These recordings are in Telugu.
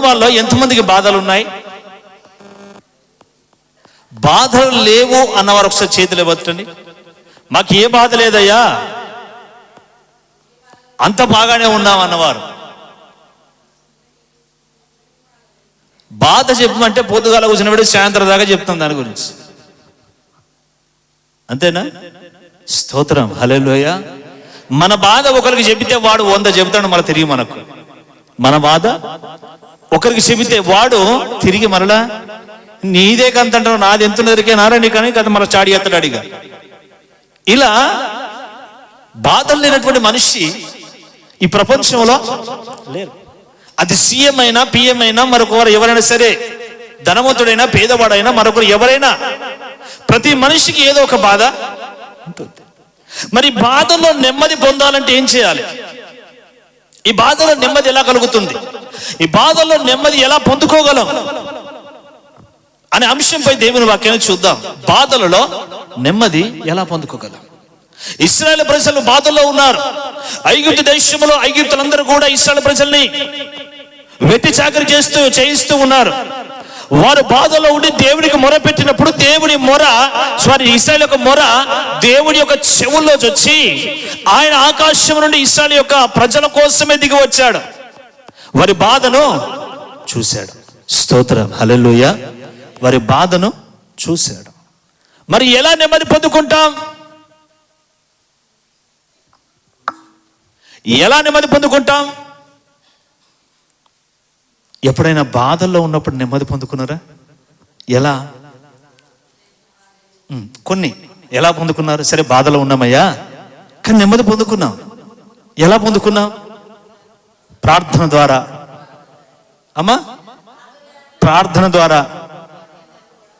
వాళ్ళలో ఎంతమందికి బాధలు ఉన్నాయి? బాధలు లేవు అన్నవారు ఒకసారి చేతులు ఇవ్వచ్చండి. మాకు ఏ బాధ లేదయ్యా, అంత బాగానే ఉన్నాం అన్నవారు. బాధ చెప్పమంటే పొద్దుగాల కూర్చున్నప్పుడు సాయంత్రం దాకా చెప్తాం దాని గురించి, అంతేనా? స్తోత్రం, హల్లెలూయా. మన బాధ ఒకరికి చెబితే వాడు 100 చెబుతాడు మళ్ళీ తిరిగి మనకు. మన బాధ ఒకరికి చెబితే వాడు తిరిగి మరలా నీదే కంతంటావు, నాది ఎంత దొరికే నారాయణ కానీ కదా మన చాడి ఎత్తడు అడిగా. ఇలా బాధలు లేనటువంటి మనిషి ఈ ప్రపంచంలో లేరు. అది సీఎం అయినా పిఎం అయినా మరొకరు ఎవరైనా సరే, ధనవంతుడైనా పేదవాడైనా మరొకరు ఎవరైనా, ప్రతి మనిషికి ఏదో ఒక బాధ ఉంటుంది. మరి బాధలో నెమ్మది పొందాలంటే ఏం చేయాలి? ఈ బాధలో నెమ్మది ఎలా కలుగుతుంది? ఈ బాధల్లో నెమ్మది ఎలా పొందుకోగలం అనే అంశంపై దేవుని వాక్యాన్ని చూద్దాం. బాధలలో నెమ్మది ఎలా పొందుకోగలం? ఇశ్రాయేలు ప్రజలు బాధల్లో ఉన్నారు. ఐగుప్తు దేశంలో ఐగుప్తులందరూ కూడా ఇశ్రాయేలు ప్రజల్ని వెట్టి చాకరీ చేయిస్తూ ఉన్నారు. వారు బాధలో ఉండి దేవుడికి మొర పెట్టినప్పుడు దేవుడి మొర, ఇశ్రాయేలు యొక్క మొర దేవుడి యొక్క చెవుల్లో వచ్చి ఆయన ఆకాశం నుండి ఇశ్రాయేలు యొక్క ప్రజల కోసమే దిగి వచ్చాడు. వారి బాధను చూశాడు. స్తోత్రం, హల్లెలూయా. వారి బాధను చూశాడు. మరి ఎలా నెమ్మది పొందుకుంటాం? ఎలా నెమ్మది పొందుకుంటాం? ఎప్పుడైనా బాధల్లో ఉన్నప్పుడు నెమ్మది పొందుకున్నారా? ఎలా? కొన్ని ఎలా పొందుకున్నారు? సరే, బాధలో ఉన్నామయ్యా, కానీ నెమ్మది పొందుకున్నాం. ఎలా పొందుకున్నాం? ప్రార్థన ద్వారా. అమ్మా, ప్రార్థన ద్వారా,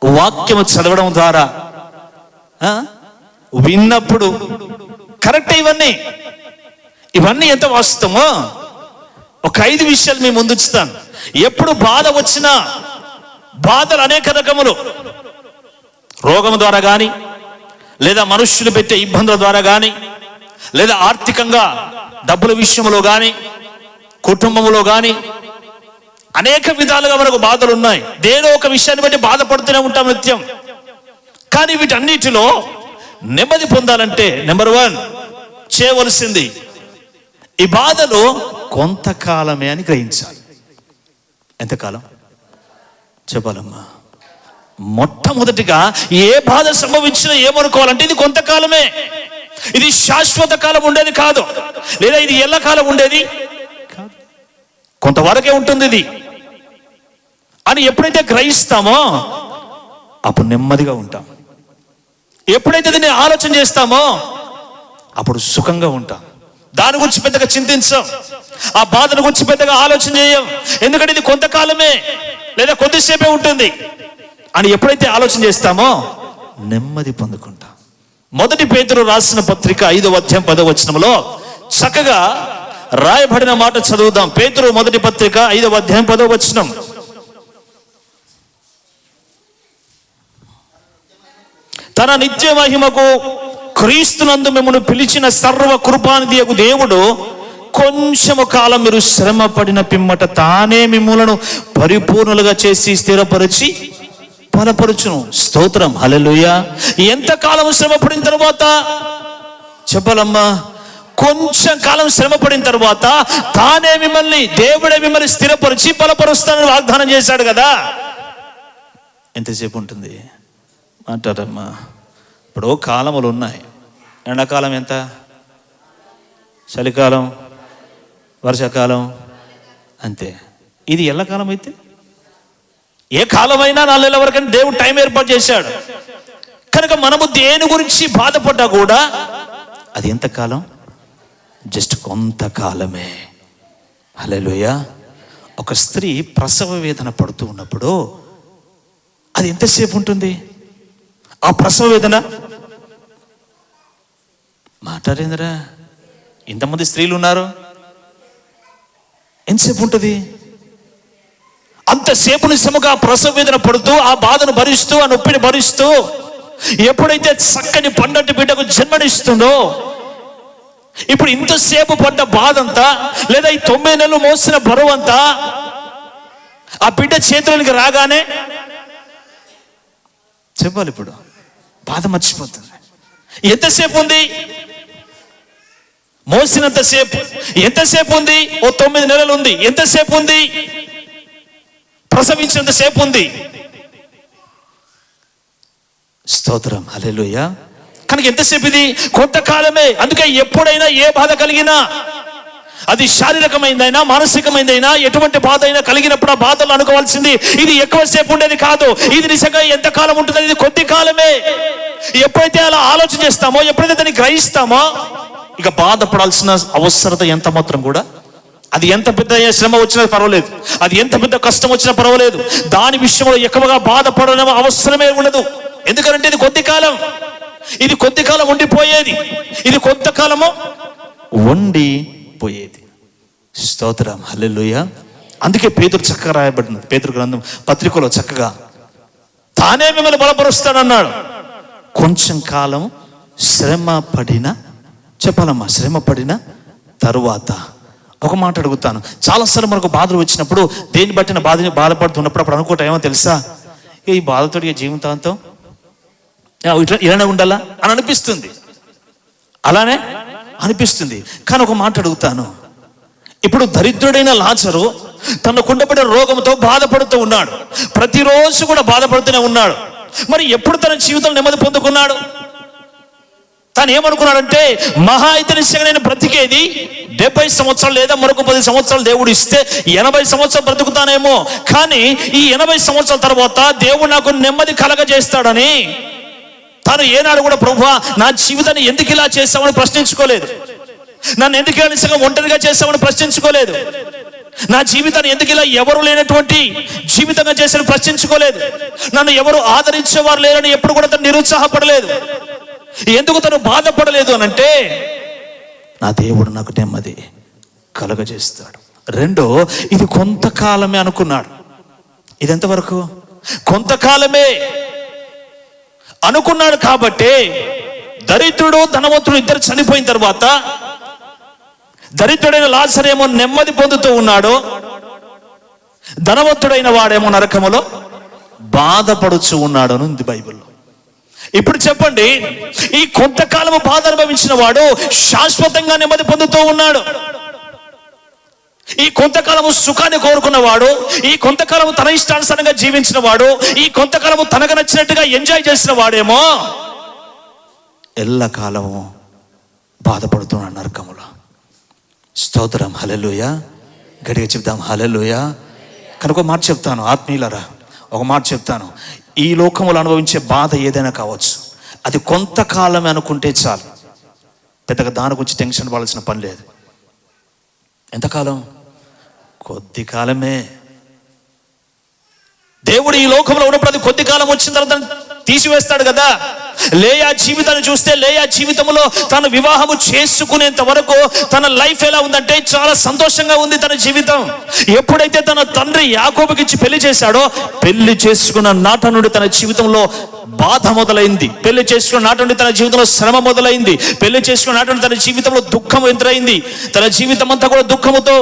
వాక్యము చదవడం ద్వారా, విన్నప్పుడు. కరెక్ట్. ఇవన్నీ ఎంత వాస్తవమో ఒక 5 విషయాలు మీ ముందు ఉంచుతాను. ఎప్పుడు బాధ వచ్చినా, బాధలు అనేక రకములు, రోగం ద్వారా కానీ, లేదా మనుష్యులు పెట్టే ఇబ్బందుల ద్వారా కానీ, లేదా ఆర్థికంగా డబ్బుల విషయంలో కానీ, కుటుంబంలో కానీ, అనేక విధాలుగా మనకు బాధలు ఉన్నాయి. దేనో ఒక విషయాన్ని బట్టి బాధపడుతూనే ఉంటాం నిత్యం. కానీ వీటన్నిటిలో నెమ్మది పొందాలంటే నెంబర్ 1 చేయవలసింది, ఈ బాధలు కొంతకాలమే అని గ్రహించాలి. ఎంతకాలం చెప్పాలమ్మా? మొట్టమొదటిగా ఏ బాధ సంభవించినా ఏమనుకోవాలంటే ఇది కొంతకాలమే, ఇది శాశ్వత కాలం ఉండేది కాదు, లేదా ఇది ఎల్లకాలం ఉండేది కాదు, కొంతవరకే ఉంటుంది ఇది అని ఎప్పుడైతే గ్రహిస్తామో అప్పుడు నెమ్మదిగా ఉంటాం. ఎప్పుడైతే దీన్ని ఆలోచన చేస్తామో అప్పుడు సుఖంగా ఉంటాం. దాని గురించి పెద్దగా చింతించాం, ఆ బాధను గురించి పెద్దగా ఆలోచన చేయం. ఎందుకంటే ఇది కొంతకాలమే, లేదా కొద్దిసేపే ఉంటుంది అని ఎప్పుడైతే ఆలోచన చేస్తామో నెమ్మది పొందుకుంటాం. 1 పేతురు రాసిన పత్రిక 5వ అధ్యాయం 10వ వచనంలో చక్కగా రాయబడిన మాట చదువుదాం. పేతురు 1 పత్రిక 5వ అధ్యాయం 10వ వచనం. తన నిత్య మహిమకు క్రీస్తునందు మిమ్మల్ని పిలిచిన సర్వ కృపానిధియగు దేవుడు కొంచెము కాలం మీరు శ్రమ పడిన పిమ్మట తానే మిమ్మలను పరిపూర్ణులుగా చేసి స్థిరపరిచి బలపరుచును. స్తోత్రం, హల్లెలూయా. ఎంతకాలం శ్రమ పడిన తర్వాత చెప్పాలమ్మా? కొంచెం కాలం శ్రమ పడిన తర్వాత తానే దేవుడే మిమ్మల్ని స్థిరపరిచి బలపరుస్తానని వాగ్దానం చేశాడు కదా. ఎంతసేపు ఉంటుంది అంటారమ్మా? ఇప్పుడు కాలములు ఉన్నాయి. ఎండాకాలం ఎంత, చలికాలం, వర్షాకాలం, అంతే. ఇది ఎల్లకాలం అయితే ఏ కాలమైనా 4 నెలల వరకని దేవుడు టైం ఏర్పాటు చేశాడు. కనుక మనము దేని గురించి బాధపడ్డా కూడా అది ఎంతకాలం? జస్ట్ కొంతకాలమే. హల్లెలూయా. ఒక స్త్రీ ప్రసవ వేదన పడుతూ ఉన్నప్పుడు అది ఎంతసేపు ఉంటుంది? ఆ ప్రసవ వేదన మాట్లాడేందిరా, ఇంతమంది స్త్రీలు ఉన్నారు, ఎంతసేపు ఉంటుంది? అంతసేపు నిజముగా ప్రసవ వేదన పడుతూ, ఆ బాధను భరిస్తూ, ఆ నొప్పిని భరిస్తూ, ఎప్పుడైతే చక్కని పండంటి బిడ్డకు జన్మనిస్తుందో, ఇప్పుడు ఇంతసేపు పడ్డ బాధ అంతా, లేదా ఈ 9 నెలలు మోసిన బరువు అంతా ఆ బిడ్డ చేతులకి రాగానే చెప్పాలి, ఇప్పుడు బాధ మర్చిపోతుంది. ఎంతసేపు ఉంది? మోసినంతసేపు. ఎంతసేపు ఉంది? ఓ 9 నెలలు ఉంది. ఎంతసేపు ఉంది? ప్రసవించినంతసేపు ఉంది. స్తోత్రం, హల్లెలూయా. కనుక ఎంతసేపు ఇది? కొంతకాలమే. అందుకే ఎప్పుడైనా ఏ బాధ కలిగినా, అది శారీరకమైందైనా మానసికమైందైనా ఎటువంటి బాధ అయినా కలిగినప్పుడు ఆ బాధలు అనుకోవాల్సింది ఇది ఎక్కువసేపు ఉండేది కాదు. ఇది నిజంగా ఎంతకాలం ఉంటుంది? ఇది కొద్ది కాలమే. ఎప్పుడైతే అలా ఆలోచన చేస్తామో, ఎప్పుడైతే దాన్ని గ్రహిస్తామో, ఇక బాధపడాల్సిన అవసరత ఎంత మాత్రం కూడా, అది ఎంత పెద్ద శ్రమ వచ్చినా పర్వాలేదు, అది ఎంత పెద్ద కష్టం వచ్చినా పర్వాలేదు, దాని విషయంలో ఎక్కువగా బాధపడడం అవసరమే ఉండదు. ఎందుకంటే ఇది కొద్ది కాలం. ఇది కొద్ది కాలం ఉండిపోయేది. ఇది కొంతకాలము ఉండిపోయేది. స్తోత్రం, హల్లెలూయా. అందుకే పేతురు చక్కగా రాయబడింది, పేతురు గ్రంథం పత్రికలో చక్కగా, తానే మిమ్మల్ని బలపరుస్తానన్నాడు. కొంచెం కాలం శ్రమ పడిన, చెప్పాలమ్మా, శ్రమ పడిన తరువాత. ఒక మాట అడుగుతాను, చాలాసార్లు మనకు బాధలు వచ్చినప్పుడు, దేన్ని బట్టిన బాధపడుతున్నప్పుడు అప్పుడు అనుకుంటా, ఏమో తెలుసా, ఈ బాధతో జీవితాంతం ఇలానే ఉండాలా అని అనిపిస్తుంది. అలానే అనిపిస్తుంది. కానీ ఒక మాట అడుగుతాను, ఇప్పుడు దరిద్రుడైన లాజరు తన కుండపడిన రోగంతో బాధపడుతూ ఉన్నాడు. ప్రతిరోజు కూడా బాధపడుతూనే ఉన్నాడు. మరి ఎప్పుడు తన జీవితంలో నెమ్మది పొందుకున్నాడు? తను ఏమనుకున్నాడంటే, మహా అయితే నిశ్చయంగా నేను బ్రతికేది 70 సంవత్సరాలు లేదా మరొక 10 సంవత్సరాలు దేవుడు ఇస్తే 80 సంవత్సరాలు బ్రతుకుతానేమో. కానీ ఈ 80 సంవత్సరాల తర్వాత దేవుడు నాకు నెమ్మది కలగజేస్తాడని తాను ఏనాడు కూడా, ప్రభువా నా జీవితాన్ని ఎందుకు ఇలా చేస్తామని ప్రశ్నించుకోలేదు. నన్ను ఎందుకు ఇలా నిజంగా ఒంటరిగా చేస్తామని ప్రశ్నించుకోలేదు. నా జీవితాన్ని ఎందుకు ఇలా ఎవరు లేనటువంటి జీవితంగా చేశాను ప్రశ్నించుకోలేదు. నన్ను ఎవరు ఆదరించేవారు లేరని ఎప్పుడు కూడా తను నిరుత్సాహపడలేదు. ఎందుకు తను బాధపడలేదు అనంటే, నా దేవుడు నాకు నెమ్మది కలుగజేస్తాడు. రెండో, ఇది కొంతకాలమే అనుకున్నాడు. ఇది ఎంతవరకు? కొంతకాలమే అనుకున్నాడు. కాబట్టి దరిద్రుడు ధనవంతుడు ఇద్దరు చనిపోయిన తర్వాత దరిద్రుడైన లాజరు ఏమో నెమ్మది పొందుతూ ఉన్నాడు, ధనవంతుడైన వాడేమో నరకములో బాధపడుచు ఉన్నాడు అని ఉంది బైబిల్లో. ఇప్పుడు చెప్పండి, ఈ కొంతకాలము బాధ అనుభవించిన వాడు శాశ్వతంగా నెమ్మది పొందుతూ ఉన్నాడు. ఈ కొంతకాలము సుఖాన్ని కోరుకున్నవాడు, ఈ కొంతకాలము తన ఇష్టానుసారంగా జీవించిన వాడు, ఈ కొంతకాలము తనకు నచ్చినట్టుగా ఎంజాయ్ చేసిన వాడేమో ఎల్లకాలము బాధపడుతున్నాడు నరకములో. స్తోత్రం, హల్లెలూయా. గట్టిగా చెప్దాం, హల్లెలూయా. కనుక ఒక మాట చెప్తాను ఆత్మీయులారా, ఒక మాట చెప్తాను. ఈ లోకములో అనుభవించే బాధ ఏదైనా కావచ్చు, అది కొంతకాలమే అనుకుంటే చాలు. పెద్దగా దాని గురించి టెన్షన్ పడాల్సిన పని లేదు. ఎంతకాలం? కొద్ది కాలమే. దేవుడు ఈ లోకంలో ఉన్నప్పుడు అది కొద్ది కాలం వచ్చిన తర్వాత తీసివేస్తాడు కదా. లేయా జీవితాన్ని చూస్తే, లేయా జీవితంలో తన వివాహము చేసుకునేంత వరకు తన లైఫ్ ఎలా ఉందంటే చాలా సంతోషంగా ఉంది తన జీవితం. ఎప్పుడైతే తన తండ్రి యాకోబుకి ఇచ్చి పెళ్లి చేశాడో, పెళ్లి చేసుకున్న నాట నుండి తన జీవితంలో బాధ మొదలైంది. పెళ్లి చేసుకున్న నాట నుండి తన జీవితంలో శ్రమ మొదలైంది. పెళ్లి చేసుకున్న నాట నుండి తన జీవితంలో దుఃఖం ఎదురైంది. తన జీవితం అంతా కూడా దుఃఖముతో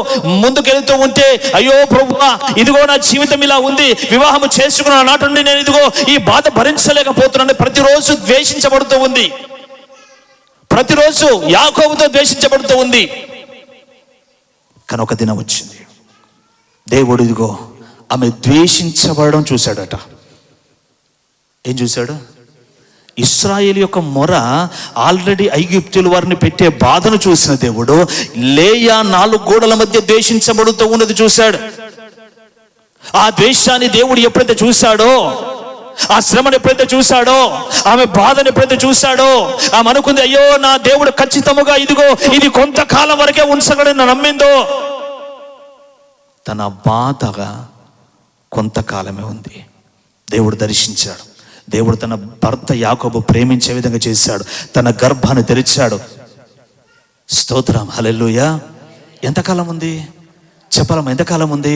ముందుకెళ్తూ ఉంటే, అయ్యో ప్రభువా, ఇదిగో నా జీవితం ఇలా ఉంది, వివాహము చేసుకున్న నాట నుండి నేను ఇదిగో ఈ బాధ భరించలేకపోతున్నాను. ప్రతిరోజు ద్వేషించబడుతూ ఉంది. ప్రతిరోజు యాకోబుతో ద్వేషించబడుతూ ఉంది. కానీ ఒక దినం వచ్చింది, దేవుడు ఇదిగో ఆమె ద్వేషించబడడం చూశాడట. ఏం చూశాడు? ఇశ్రాయేలు యొక్క మొర ఆల్రెడీ ఐగుప్తుల వారిని పెట్టే బాధను చూసిన దేవుడు లేయా 4 గోడల మధ్య ద్వేషించబడుతూ ఉన్నది చూశాడు. ఆ ద్వేషాన్ని దేవుడు ఎప్పుడైతే చూశాడో, ఆ శ్రమను ఎప్పుడైతే చూశాడో, ఆమె బాధను ఎప్పుడైతే చూశాడో, ఆమె అనుకుంది, అయ్యో నా దేవుడు ఖచ్చితంగా ఇదిగో ఇది కొంతకాలం వరకే ఉంచగలని నమ్మిందో, తన బాధగా కొంతకాలమే ఉంది. దేవుడు దర్శించాడు. దేవుడు తన భర్త యాకోబు ప్రేమించే విధంగా చేశాడు. తన గర్భాన్ని తెరిచాడు. స్తోత్రం, హల్లెలూయా. ఎంతకాలం ఉంది? చెప్పాలమ్మా, ఎంతకాలం ఉంది?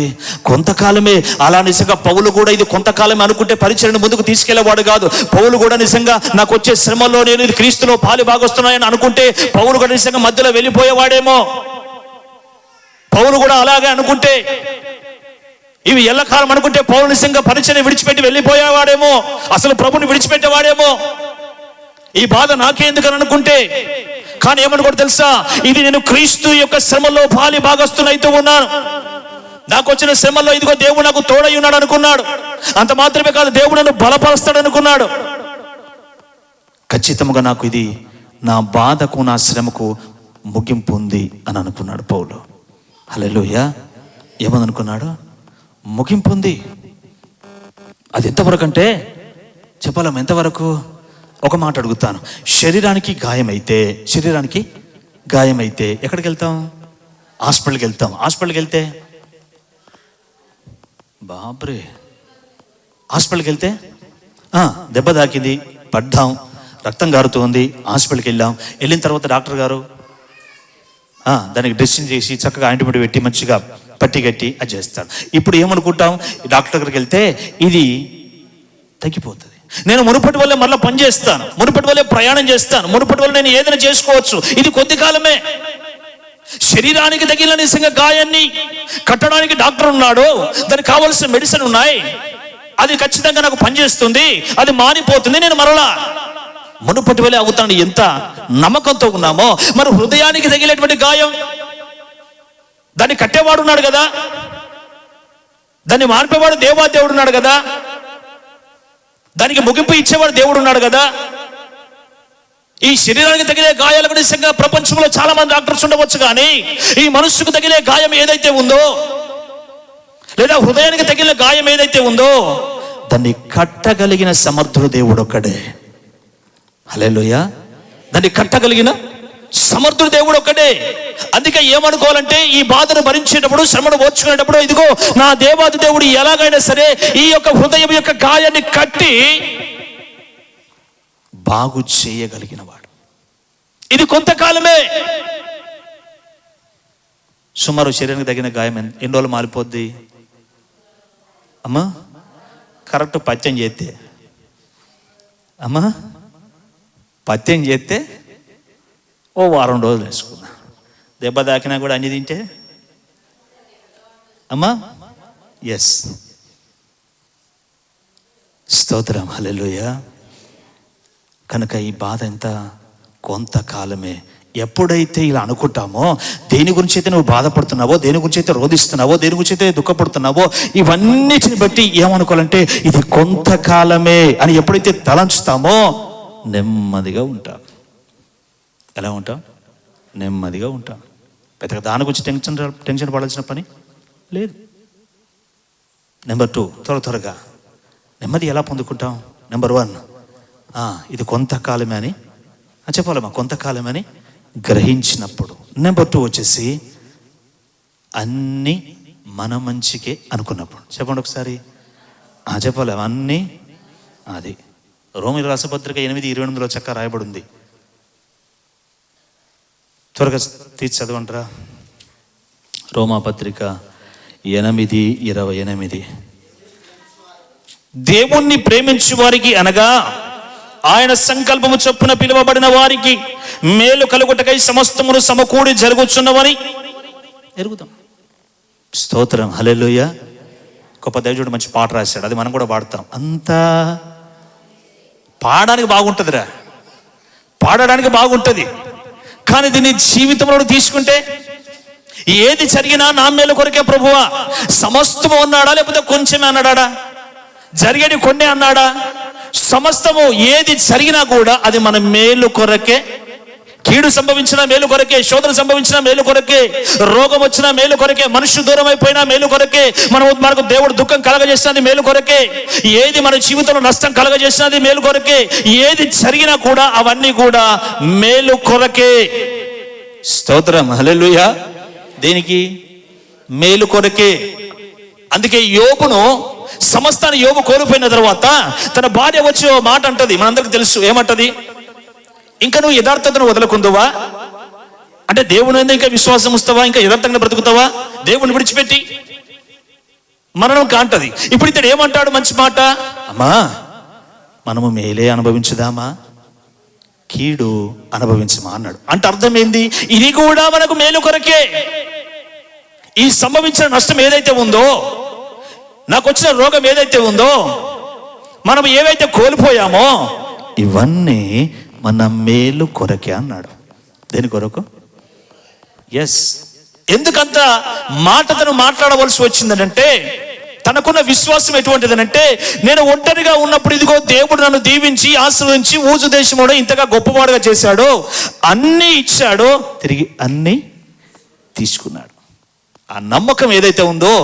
కొంతకాలమే. అలా నిజంగా పౌలు కూడా ఇది కొంతకాలమే అనుకుంటే పరిచర్యను ముందుకు తీసుకెళ్లేవాడు కాదు. పౌలు కూడా నిజంగా నాకు వచ్చే శ్రమలో నేను ఇది క్రీస్తులో పాలు భాగొస్తున్నాయని అనుకుంటే పౌలు కూడా నిజంగా మధ్యలో వెళ్ళిపోయేవాడేమో. పౌలు కూడా అలాగే అనుకుంటే ఇవి ఎల్లకాలం అనుకుంటే పౌలు నిజంగా పరిచయం విడిచిపెట్టి వెళ్ళిపోయేవాడేమో, అసలు ప్రభుని విడిచిపెట్టేవాడేమో. ఈ బాధ నాకే ఎందుకని అనుకుంటే, కానీ ఏమనుకోడు తెలుసా, ఇది నేను క్రీస్తు యొక్క శ్రమలో పాలి భాగస్తునైతూ ఉన్నాను. నాకు వచ్చిన శ్రమల్లో ఇదిగో దేవుడు నాకు తోడై ఉన్నాడు అనుకున్నాడు. అంత మాత్రమే కాదు, దేవుడు నన్ను బలపరుస్తాడు అనుకున్నాడు. ఖచ్చితంగా నాకు ఇది నా బాధకు నా శ్రమకు ముగింపు ఉంది అని అనుకున్నాడు పౌలు. హల్లెలూయా. ఏమని అనుకున్నాడు? ముగింపు ఉంది. అది ఎంతవరకు అంటే చెప్పాలమ్మా, ఎంతవరకు? ఒక మాట అడుగుతాను. శరీరానికి గాయమైతే ఎక్కడికి వెళ్తాం? హాస్పిటల్కి వెళ్తాం. హాస్పిటల్కి వెళ్తే బాబ్రే, హాస్పిటల్కి వెళ్తే దెబ్బ తాకింది, పడ్డాం, రక్తం కారుతోంది, హాస్పిటల్కి వెళ్ళిన తర్వాత డాక్టర్ గారు దానికి డ్రెస్సింగ్ చేసి చక్కగా యాంటీబయాటిక్ పెట్టి మంచిగా పట్టి కట్టి అది చేస్తాడు. ఇప్పుడు ఏమనుకుంటాం, డాక్టర్ దగ్గరికి వెళ్తే ఇది తగ్గిపోతుంది, నేను మునుపటి వల్లే మళ్ళీ పని చేస్తాను, మునుపటి వల్లే ప్రయాణం చేస్తాను, మునుపటి వల్ల నేను ఏదైనా చేసుకోవచ్చు, ఇది కొద్ది కాలమే. శరీరానికి తగిలిన నిజంగా గాయాన్ని కట్టడానికి డాక్టర్ ఉన్నాడు, దానికి కావాల్సిన మెడిసిన్ ఉన్నాయి, అది ఖచ్చితంగా నాకు పనిచేస్తుంది, అది మానిపోతుంది, నేను మరలా మునుపటి వల్లే అవుతాను. ఎంత నమ్మకంతో ఉన్నామో. మరి హృదయానికి తగిలేటువంటి గాయం, దాన్ని కట్టేవాడు ఉన్నాడు కదా, దాన్ని మానిపేవాడు దేవుడు ఉన్నాడు కదా, దానికి ముగింపు ఇచ్చేవాడు దేవుడు ఉన్నాడు కదా. ఈ శరీరానికి తగిలే గాయాలకు నిజంగా ప్రపంచంలో చాలా మంది డాక్టర్స్ ఉండవచ్చు, కానీ ఈ మనస్సుకు తగిలే గాయం ఏదైతే ఉందో, లేదా హృదయానికి తగిలిన గాయం ఏదైతే ఉందో, దాన్ని కట్టగలిగిన సమర్థుడు దేవుడు ఒక్కడే. హల్లెలూయా. దాన్ని కట్టగలిగిన సమర్థుడు దేవుడు ఒక్కడే. అందుకే ఏమనుకోవాలంటే, ఈ బాధను భరించేటప్పుడు, శ్రమను ఓర్చుకునేటప్పుడు, ఇదిగో నా దేవాది దేవుడు ఎలాగైనా సరే ఈ యొక్క హృదయం యొక్క గాయాన్ని కట్టి బాగు చేయగలిగిన వాడు. ఇది కొంతకాలమే. సుమారు శరీరానికి తగిన గాయం ఎన్ని రోజులు మారిపోద్ది అమ్మా? కరెక్ట్ పత్యం చేస్తే అమ్మా, పత్యం చేస్తే ఓ వారం రోజులు వేసుకున్నా. దెబ్బ తాకినా కూడా అన్ని తింటే అమ్మా, ఎస్, స్తోత్రం, హల్లెలూయా. కనుక ఈ బాధ ఎంత కొంతకాలమే. ఎప్పుడైతే ఇలా అనుకుంటామో, దేని గురించి అయితే నువ్వు బాధపడుతున్నావో, దేని గురించి అయితే రోధిస్తున్నావో, దేని గురించి అయితే దుఃఖపడుతున్నావో, ఇవన్నిటిని బట్టి ఏమనుకోవాలంటే ఇది కొంతకాలమే అని ఎప్పుడైతే తలంచుతామో నెమ్మదిగా ఉంటాం. ఎలా ఉంటాం? నెమ్మదిగా ఉంటాం. పెద్దగా దాని గురించి టెన్షన్ పడాల్సిన పని లేదు. నెంబర్ 2, త్వరగా నెమ్మది ఎలా పొందుకుంటాం? నెంబర్ 1, ఇది కొంతకాలమే అని చెప్పాలమ్మా, కొంతకాలమే అని గ్రహించినప్పుడు. నెంబర్ 2 వచ్చేసి అన్నీ మన మంచికే అనుకున్నప్పుడు. చెప్పండి ఒకసారి, చెప్పాలి అన్నీ. అది రోమీయుల రాసిన పత్రిక 8:28 చక్కగా రాయబడి ఉంది. త్వరగా తీసి చదవంటారా? రోమా పత్రిక 8:28. దేవుణ్ణి ప్రేమించు వారికి అనగా ఆయన సంకల్పము చొప్పున పిలువబడిన వారికి మేలు కలుగుటకై సమస్తమును సమకూడి జరుగుచున్నవని ఎరుగుతాం. స్తోత్రం, హల్లెలూయా. గొప్ప దైవజనుడు మంచి పాట రాశాడు, అది మనం కూడా పాడతాం. అంతా పాడడానికి బాగుంటుందిరా, పాడడానికి బాగుంటుంది, కానీ దీన్ని జీవితంలో తీసుకుంటే ఏది జరిగినా నా మేలు కొరకే ప్రభువా, సమస్తము అన్నాడా లేకపోతే కొంచెమే అన్నాడా? జరిగేది కొన్ని అన్నాడా? సమస్తము ఏది జరిగినా కూడా అది మన మేలు కొరకే. కీడు సంభవించిన మేలు కొరకే, శోధన సంభవించిన మేలు కొరకే, రోగం వచ్చిన మేలు కొరకే, మనుషులు దూరం అయిపోయినా మేలు కొరకే, మనకు దేవుడు దుఃఖం కలగజేసినది మేలు కొరకే, ఏది మన జీవితంలో నష్టం కలగజేసినది మేలు కొరకే, ఏది జరిగినా కూడా అవన్నీ కూడా మేలు కొరకే. స్తోత్రం, హల్లెలూయా. దేనికి? మేలు కొరకే. అందుకే యోబును సమస్తాన్ని యోబు కోల్పోయిన తర్వాత తన భార్య వచ్చి ఓ మాట అంటది, మనందరికి తెలుసు. ఏమంటది? ఇంకా నువ్వు యథార్థతను వదలకుందువా? అంటే దేవుని మీద ఇంకా విశ్వాసం వస్తావా? ఇంకా యథార్థంగా బ్రతుకుతావా దేవుని విడిచిపెట్టి? మరణం కాంటది. ఇప్పుడు ఇతడు ఏమంటాడు? మంచి మాట, అమ్మా మనము మేలే అనుభవించుదామా, కీడు అనుభవించమా అన్నాడు. అంటే అర్థం ఏంది? ఇది కూడా మనకు మేలు కొరకే. ఈ సంభవించిన నష్టం ఏదైతే ఉందో, నాకు వచ్చిన రోగం ఏదైతే ఉందో, మనం ఏవైతే కోల్పోయామో ఇవన్నీ మన మేలు కొరకే అన్నాడు. దేని కొరకు? ఎస్. ఎందుకంత మాట తను మాట్లాడవలసి వచ్చిందనంటే, తనకున్న విశ్వాసం ఎటువంటిదనంటే, నేను ఒంటరిగా ఉన్నప్పుడు ఇదిగో దేవుడు నన్ను దీవించి ఆశీర్వదించి ఊజు దేశంలో ఇంతగా గొప్పవాడుగా చేశాడు, అన్నీ ఇచ్చాడు, తిరిగి అన్నీ తీసుకున్నాడు. ఆ నమ్మకం ఏదైతే ఉందో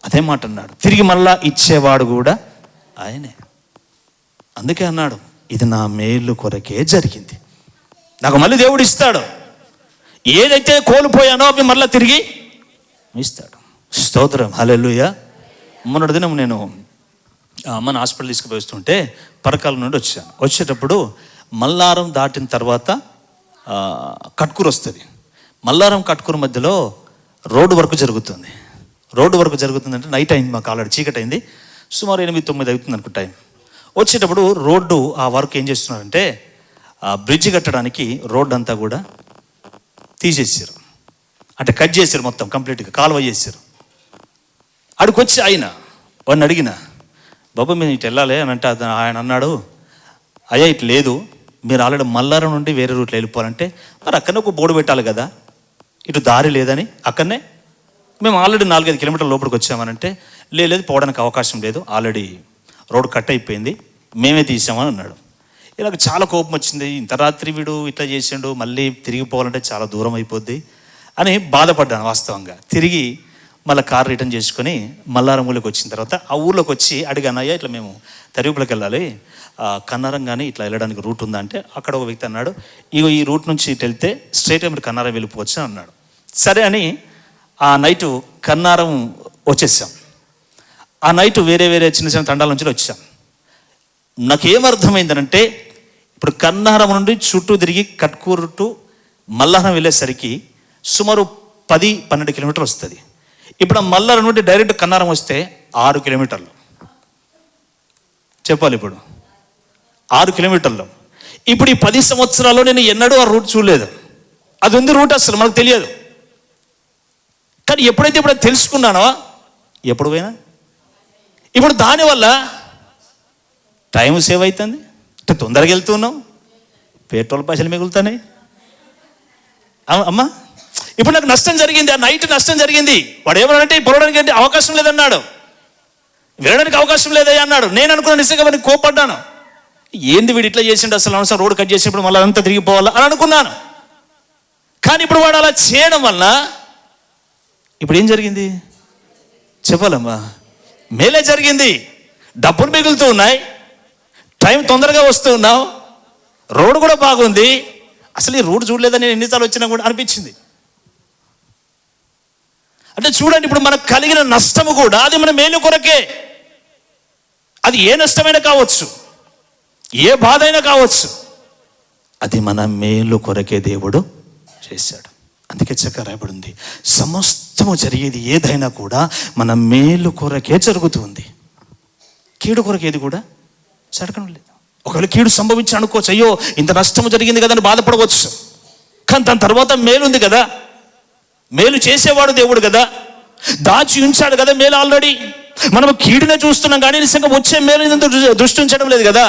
అదే మాట అన్నాడు. తిరిగి మళ్ళా ఇచ్చేవాడు కూడా ఆయనే. అందుకే అన్నాడు, ఇది నా మేలు కొరకే జరిగింది, నాకు మళ్ళీ దేవుడు ఇస్తాడు, ఏదైతే కోల్పోయానో అవి మళ్ళీ తిరిగి ఇస్తాడు. స్తోత్రం, హల్లెలూయా. మొన్నటి దినం నేను అమ్మని హాస్పిటల్ తీసుకుపోయి వస్తుంటే పరకాల నుండి వచ్చేటప్పుడు మల్లారం దాటిన తర్వాత కట్కూరు వస్తుంది. మల్లారం కట్కూరు మధ్యలో రోడ్డు వర్క్ జరుగుతుంది. రోడ్డు వర్క్ జరుగుతుందంటే నైట్ అయింది, మాకు ఆల్రెడీ చీకటి అయింది, సుమారు 8-9 అవుతుంది అనుకో టైం. వచ్చేటప్పుడు రోడ్డు ఆ వర్క్ ఏం చేస్తున్నారంటే, ఆ బ్రిడ్జ్ కట్టడానికి రోడ్డు అంతా కూడా తీసేసారు, అంటే కట్ చేశారు, మొత్తం కంప్లీట్గా కాలువ చేశారు. అక్కడికి వచ్చి వాడిని అడిగిన, బాబు మేము ఇటు వెళ్ళాలి అని అంటే ఆయన అన్నాడు, అయ్యా ఇటు లేదు, మీరు ఆల్రెడీ మల్లారం నుండి వేరే రూట్లో వెళ్ళిపోవాలంటే మరి అక్కడనే ఒక బోర్డు పెట్టాలి కదా, ఇటు దారి లేదని అక్కడనే మేము ఆల్రెడీ 4-5 కిలోమీటర్ల లోపలికి వచ్చామనంటే, లేదు పోవడానికి అవకాశం లేదు, ఆల్రెడీ రోడ్డు కట్ అయిపోయింది, మేమే తీసామని అన్నాడు. ఇలాగ చాలా కోపం వచ్చింది, ఇంత రాత్రి వీడు ఇట్లా చేసిండు, మళ్ళీ తిరిగిపోవాలంటే చాలా దూరం అయిపోద్ది అని బాధపడ్డాను వాస్తవంగా. తిరిగి మళ్ళీ కార్ రిటర్న్ చేసుకొని మల్లారం ఊళ్ళోకి వచ్చిన తర్వాత ఆ ఊళ్ళోకి వచ్చి అడిగాను, అయ్యా ఇట్లా మేము తరివుపులకు వెళ్ళాలి, కన్నారం కానీ ఇట్లా వెళ్ళడానికి రూట్ ఉందా అంటే, అక్కడ ఒక వ్యక్తి అన్నాడు, ఇగో ఈ రూట్ నుంచి ఇటు వెళ్తే స్ట్రైట్గా మీరు కన్నారం వెళ్ళిపోవచ్చు అని అన్నాడు. సరే అని ఆ నైటు కన్నారం వచ్చేసాం. ఆ నైటు వేరే చిన్న చిన్న తండాల నుంచి వచ్చాం. నాకేమర్థమైందనంటే, ఇప్పుడు కన్నారం నుండి చుట్టూ తిరిగి కట్కూరు టు మల్లారం వెళ్ళేసరికి సుమారు 10-12 కిలోమీటర్లు వస్తుంది. ఇప్పుడు ఆ మల్లారం నుండి డైరెక్ట్ కన్నారం వస్తే 6 కిలోమీటర్లు చెప్పాలి. ఇప్పుడు 6 కిలోమీటర్లు. ఇప్పుడు ఈ 10 సంవత్సరాల్లో నేను ఎన్నడూ ఆ రూట్ చూడలేదు, అది ఉంది రూట్, అసలు మనకు తెలియదు. కానీ ఎప్పుడైతే ఇప్పుడు తెలుసుకున్నానో, ఎప్పుడు పోయినా ఇప్పుడు దానివల్ల టైం సేవ్ అవుతుంది, తొందరగా వెళ్తున్నాం, పెట్రోల్ పైసలు మిగులుతున్నాయి. అమ్మా ఇప్పుడు నాకు నష్టం జరిగింది, ఆ నైట్ నష్టం జరిగింది. వాడు ఏమన్నాడంటే పొలడానికి అంటే అవకాశం లేదన్నాడు, వెళ్ళడానికి అవకాశం లేదయ్యా అన్నాడు. నేను అనుకున్నాను, నిజంగా వాడిని కోపడ్డాను, ఏంది వీడు ఇట్లా చేసిండు, అసలు అవసరం రోడ్డు కట్ చేసినప్పుడు మళ్ళీ అంతా తిరిగిపోవాలా అని అనుకున్నాను. కానీ ఇప్పుడు వాడు అలా చేయడం వల్ల ఇప్పుడు ఏం జరిగింది చెప్పాలమ్మా, మేలే జరిగింది. డబ్బులు మిగులుతూ ఉన్నాయి, టైం తొందరగా వస్తూ ఉన్నావు, రోడ్డు కూడా బాగుంది. అసలు ఈ రోడ్డు చూడలేదని నేను ఎన్నిసార్లు వచ్చినా కూడా అనిపించింది. అంటే చూడండి, ఇప్పుడు మనకు కలిగిన నష్టము కూడా అది మన మేలు కొరకే. అది ఏ నష్టమైనా కావచ్చు, ఏ బాధ అయినా కావచ్చు, అది మన మేలు కొరకే దేవుడు చేశాడు. అందుకే చక్కగా రాయబడింది, సమస్తము జరిగేది ఏదైనా కూడా మన మేలు కొరకే జరుగుతుంది, కీడు కొరకు ఏది కూడా జరగడం లేదు. ఒకవేళ కీడు సంభవించి అనుకోవచ్చు, అయ్యో ఇంత నష్టము జరిగింది కదా అని బాధపడవచ్చు. కానీ దాని తర్వాత మేలుంది కదా, మేలు చేసేవాడు దేవుడు కదా, దాచి ఉంచాడు కదా మేలు ఆల్రెడీ. మనం కీడునే చూస్తున్నాం కానీ నిజంగా వచ్చే మేలు దృష్టి ఉంచడం లేదు కదా.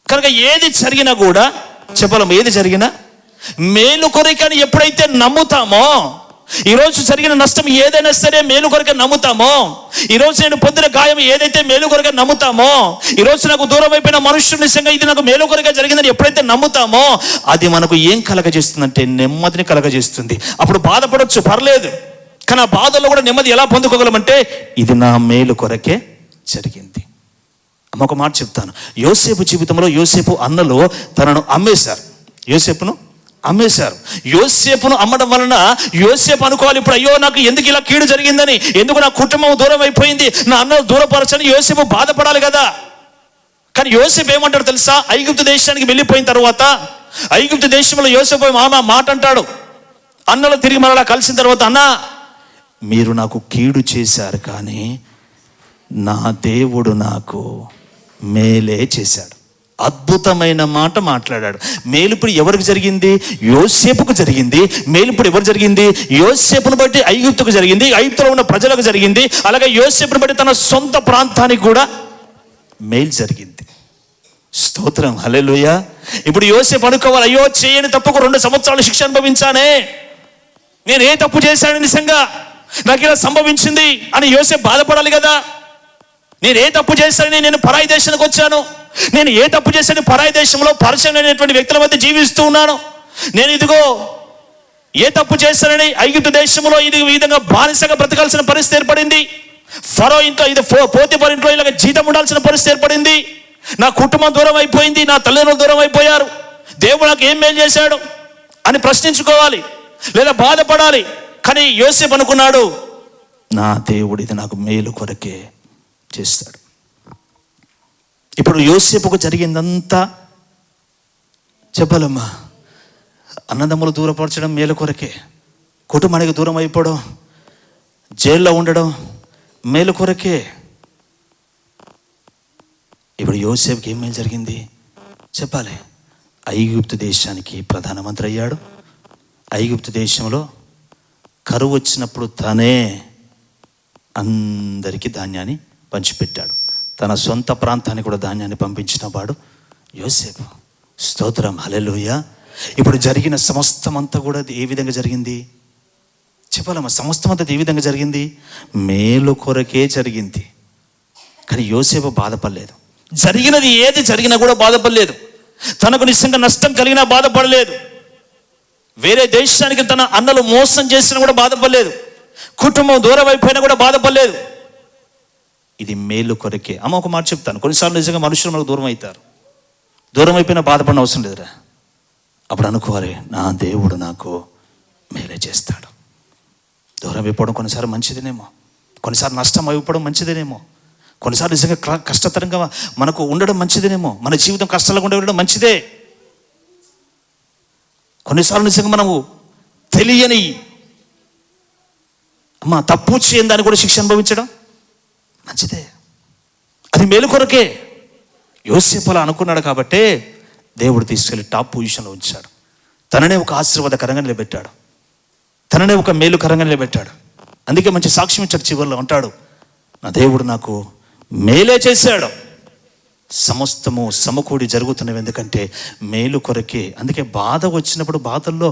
కనుక ఏది జరిగినా కూడా చెప్పలేము, ఏది జరిగినా మేలు కొరకని ఎప్పుడైతే నమ్ముతామో, ఈరోజు జరిగిన నష్టం ఏదైనా సరే మేలు కొరకే నమ్ముతామో, ఈరోజు నేను పొందిన గాయం ఏదైతే మేలు కొరకే నమ్ముతామో, ఈరోజు నాకు దూరం అయిపోయిన మనుషులు నిజంగా ఇది నాకు మేలు కొరకే జరిగిందని ఎప్పుడైతే నమ్ముతామో, అది మనకు ఏం కలగజేస్తుందంటే నెమ్మదిని కలగజేస్తుంది. అప్పుడు బాధపడవచ్చు, పర్లేదు, కానీ ఆ బాధల్లో కూడా నెమ్మది ఎలా పొందుకోగలమంటే, ఇది నా మేలు కొరకే జరిగింది. అమ్మ ఒక మాట చెప్తాను, యోసేపు జీవితంలో యోసేపు అన్నలు తనను అమ్మేశారు, యోసేపును అమ్మేశారు. యోసేపును అమ్మడం వలన యోసేపు అనుకోవాలి, ఇప్పుడు అయ్యో నాకు ఎందుకు ఇలా కీడు జరిగిందని, ఎందుకు నా కుటుంబం దూరం అయిపోయింది, నా అన్నలు దూరపరచని యోసేపు బాధపడాలి కదా. కానీ యోసేపు ఏమంటాడు తెలుసా, ఐగుప్తు దేశానికి వెళ్ళిపోయిన తర్వాత ఐగుప్తు దేశంలో యోసేపు మాట అంటాడు, అన్నలు తిరిగి మరలా కలిసిన తర్వాత, అన్నా మీరు నాకు కీడు చేశారు కానీ నా దేవుడు నాకు మేలే చేశాడు. అద్భుతమైన మాట మాట్లాడాడు. మేలుప్పుడు ఎవరికి జరిగింది? యోసేపుకు జరిగింది. మేలుప్పుడు ఎవరు జరిగింది? యోసేపును బట్టి ఐగుప్తుకు జరిగింది, ఐగుప్తులో ఉన్న ప్రజలకు జరిగింది. అలాగే యోసేపును బట్టి తన సొంత ప్రాంతానికి కూడా మేలు జరిగింది. స్తోత్రం, హల్లెలూయా. ఇప్పుడు యోసేపు అనుకోవాలి, అయ్యో చేయని తప్పుకు 2 సంవత్సరాలు శిక్ష అనుభవించానే, నేను ఏ తప్పు చేశాను, నిజంగా నాకు ఇలా సంభవించింది అని యోసేపు బాధపడాలి కదా. నేను ఏ తప్పు చేశానని నేను పరాయి దేశానికి వచ్చాను, నేను ఏ తప్పు చేశాను పరాయి దేశంలో పరిచయం లేనటువంటి వ్యక్తుల మధ్య జీవిస్తూ ఉన్నాను, నేను ఇదిగో ఏ తప్పు చేశానని ఐగుప్తు దేశంలో ఇది ఈ విధంగా బానిసగా బ్రతకాల్సిన పరిస్థితి ఏర్పడింది. ఫరో ఇంట్లో ఇది పోతీఫర్ ఇంట్లో ఇలాగ జీతం ఉండాల్సిన పరిస్థితి ఏర్పడింది. నా కుటుంబం దూరం అయిపోయింది, నా తల్లిదండ్రులు దూరం అయిపోయారు, దేవుడు నాకు ఏం మేలు చేశాడు అని ప్రశ్నించుకోవాలి, లేదా బాధపడాలి. కానీ యోసేపు అనుకున్నాడు, నా దేవుడు ఇది నాకు మేలు కొరకే చేస్తాడు. ఇప్పుడు యోసేపుకు జరిగిందంతా చెప్పాలమ్మా, అన్నదమ్ములు దూరపరచడం మేలు కొరకే, కుటుంబానికి దూరం అయిపోవడం, జైల్లో ఉండడం మేలు కొరకే. ఇప్పుడు యోసేపుకి ఏం మేలు జరిగింది చెప్పాలి. ఐగుప్తు దేశానికి ప్రధానమంత్రి అయ్యాడు. ఐగుప్తు దేశంలో కరువు వచ్చినప్పుడు తనే అందరికీ ధాన్యాన్ని పంచిపెట్టాడు. తన సొంత ప్రాంతానికి కూడా ధాన్యాన్ని పంపించిన వాడు యోసేపు. స్తోత్రం, హల్లెలూయా. ఇప్పుడు జరిగిన సమస్తమంతా కూడా ఏ విధంగా జరిగింది చెప్పాలమ్మా? సమస్తమంతా ఏ విధంగా జరిగింది? మేలు కొరకే జరిగింది. కానీ యోసేపు బాధపడలేదు. జరిగినది ఏది జరిగినా కూడా బాధపడలేదు. తనకు నిజంగా నష్టం కలిగినా బాధపడలేదు. వేరే దేశానికి తన అన్నలు మోసం చేసినా కూడా బాధపడలేదు. కుటుంబం దూరం అయిపోయినా కూడా బాధపడలేదు. ఇది మేలు కొరకే. అమ్మ ఒక మాట చెప్తాను, కొన్నిసార్లు నిజంగా మనుషులు మనకు దూరం అవుతారు. దూరం అయిపోయినా బాధపడిన అవసరం లేదురా. అప్పుడు అనుకోవాలి, నా దేవుడు నాకు మేలే చేస్తాడు. దూరం అయిపోవడం కొన్నిసార్లు మంచిదేనేమో, కొన్నిసార్లు నష్టం అయిపోవడం మంచిదేనేమో, కొన్నిసార్లు నిజంగా కష్టతరంగా మనకు ఉండడం మంచిదేనేమో, మన జీవితం కష్టాలుగా ఉండడం మంచిదే. కొన్నిసార్లు నిజంగా మనము తెలియని తప్పు చేయని దాన్ని కూడా శిక్ష అనుభవించడం మంచిదే. అది మేలు కొరకే. యోసేపు అలా అనుకున్నాడు కాబట్టే దేవుడు తీసుకెళ్ళి టాప్ పొజిషన్లో ఉంచాడు. తననే ఒక ఆశీర్వాదకరంగా నిలబెట్టాడు, తననే ఒక మేలుకరంగా నిలబెట్టాడు. అందుకే మంచి సాక్ష్యం ఇచ్చాడు. చివరిలో అంటాడు, నా దేవుడు నాకు మేలే చేశాడు, సమస్తము సమకూడి జరుగుతున్నవి ఎందుకంటే మేలు కొరకే. అందుకే బాధ వచ్చినప్పుడు బాధల్లో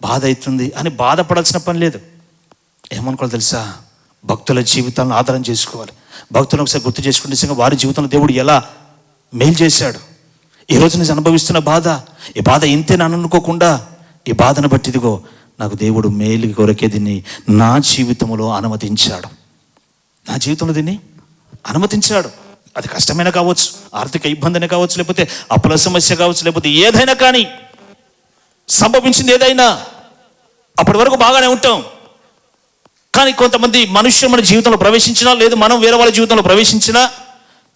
బాధ అవుతుంది అని బాధపడాల్సిన పని లేదు. ఏమనుకోవాలి తెలుసా? భక్తుల జీవితాలను ఆధారం చేసుకోవాలి. భక్తులను ఒకసారి గుర్తు చేసుకుని నిజంగా వారి జీవితంలో దేవుడు ఎలా మేలు చేశాడు. ఈరోజు నేను అనుభవిస్తున్న బాధ, ఈ బాధ ఇంతేనా అనుకోకుండా ఈ బాధను బట్టి ఇదిగో నాకు దేవుడు మేలు కొరకే దీన్ని నా జీవితంలో అనుమతించాడు. నా జీవితంలో దీన్ని అనుమతించాడు. అది కష్టమైనా కావచ్చు, ఆర్థిక ఇబ్బంది అయినా కావచ్చు, లేకపోతే అప్పుల సమస్య కావచ్చు, లేకపోతే ఏదైనా కానీ సంభవించింది ఏదైనా అప్పటి వరకు బాగానే ఉంటాం. కానీ కొంతమంది మనుష్యులు మన జీవితంలో ప్రవేశించినా, లేదు మనం వేరే వాళ్ళ జీవితంలో ప్రవేశించినా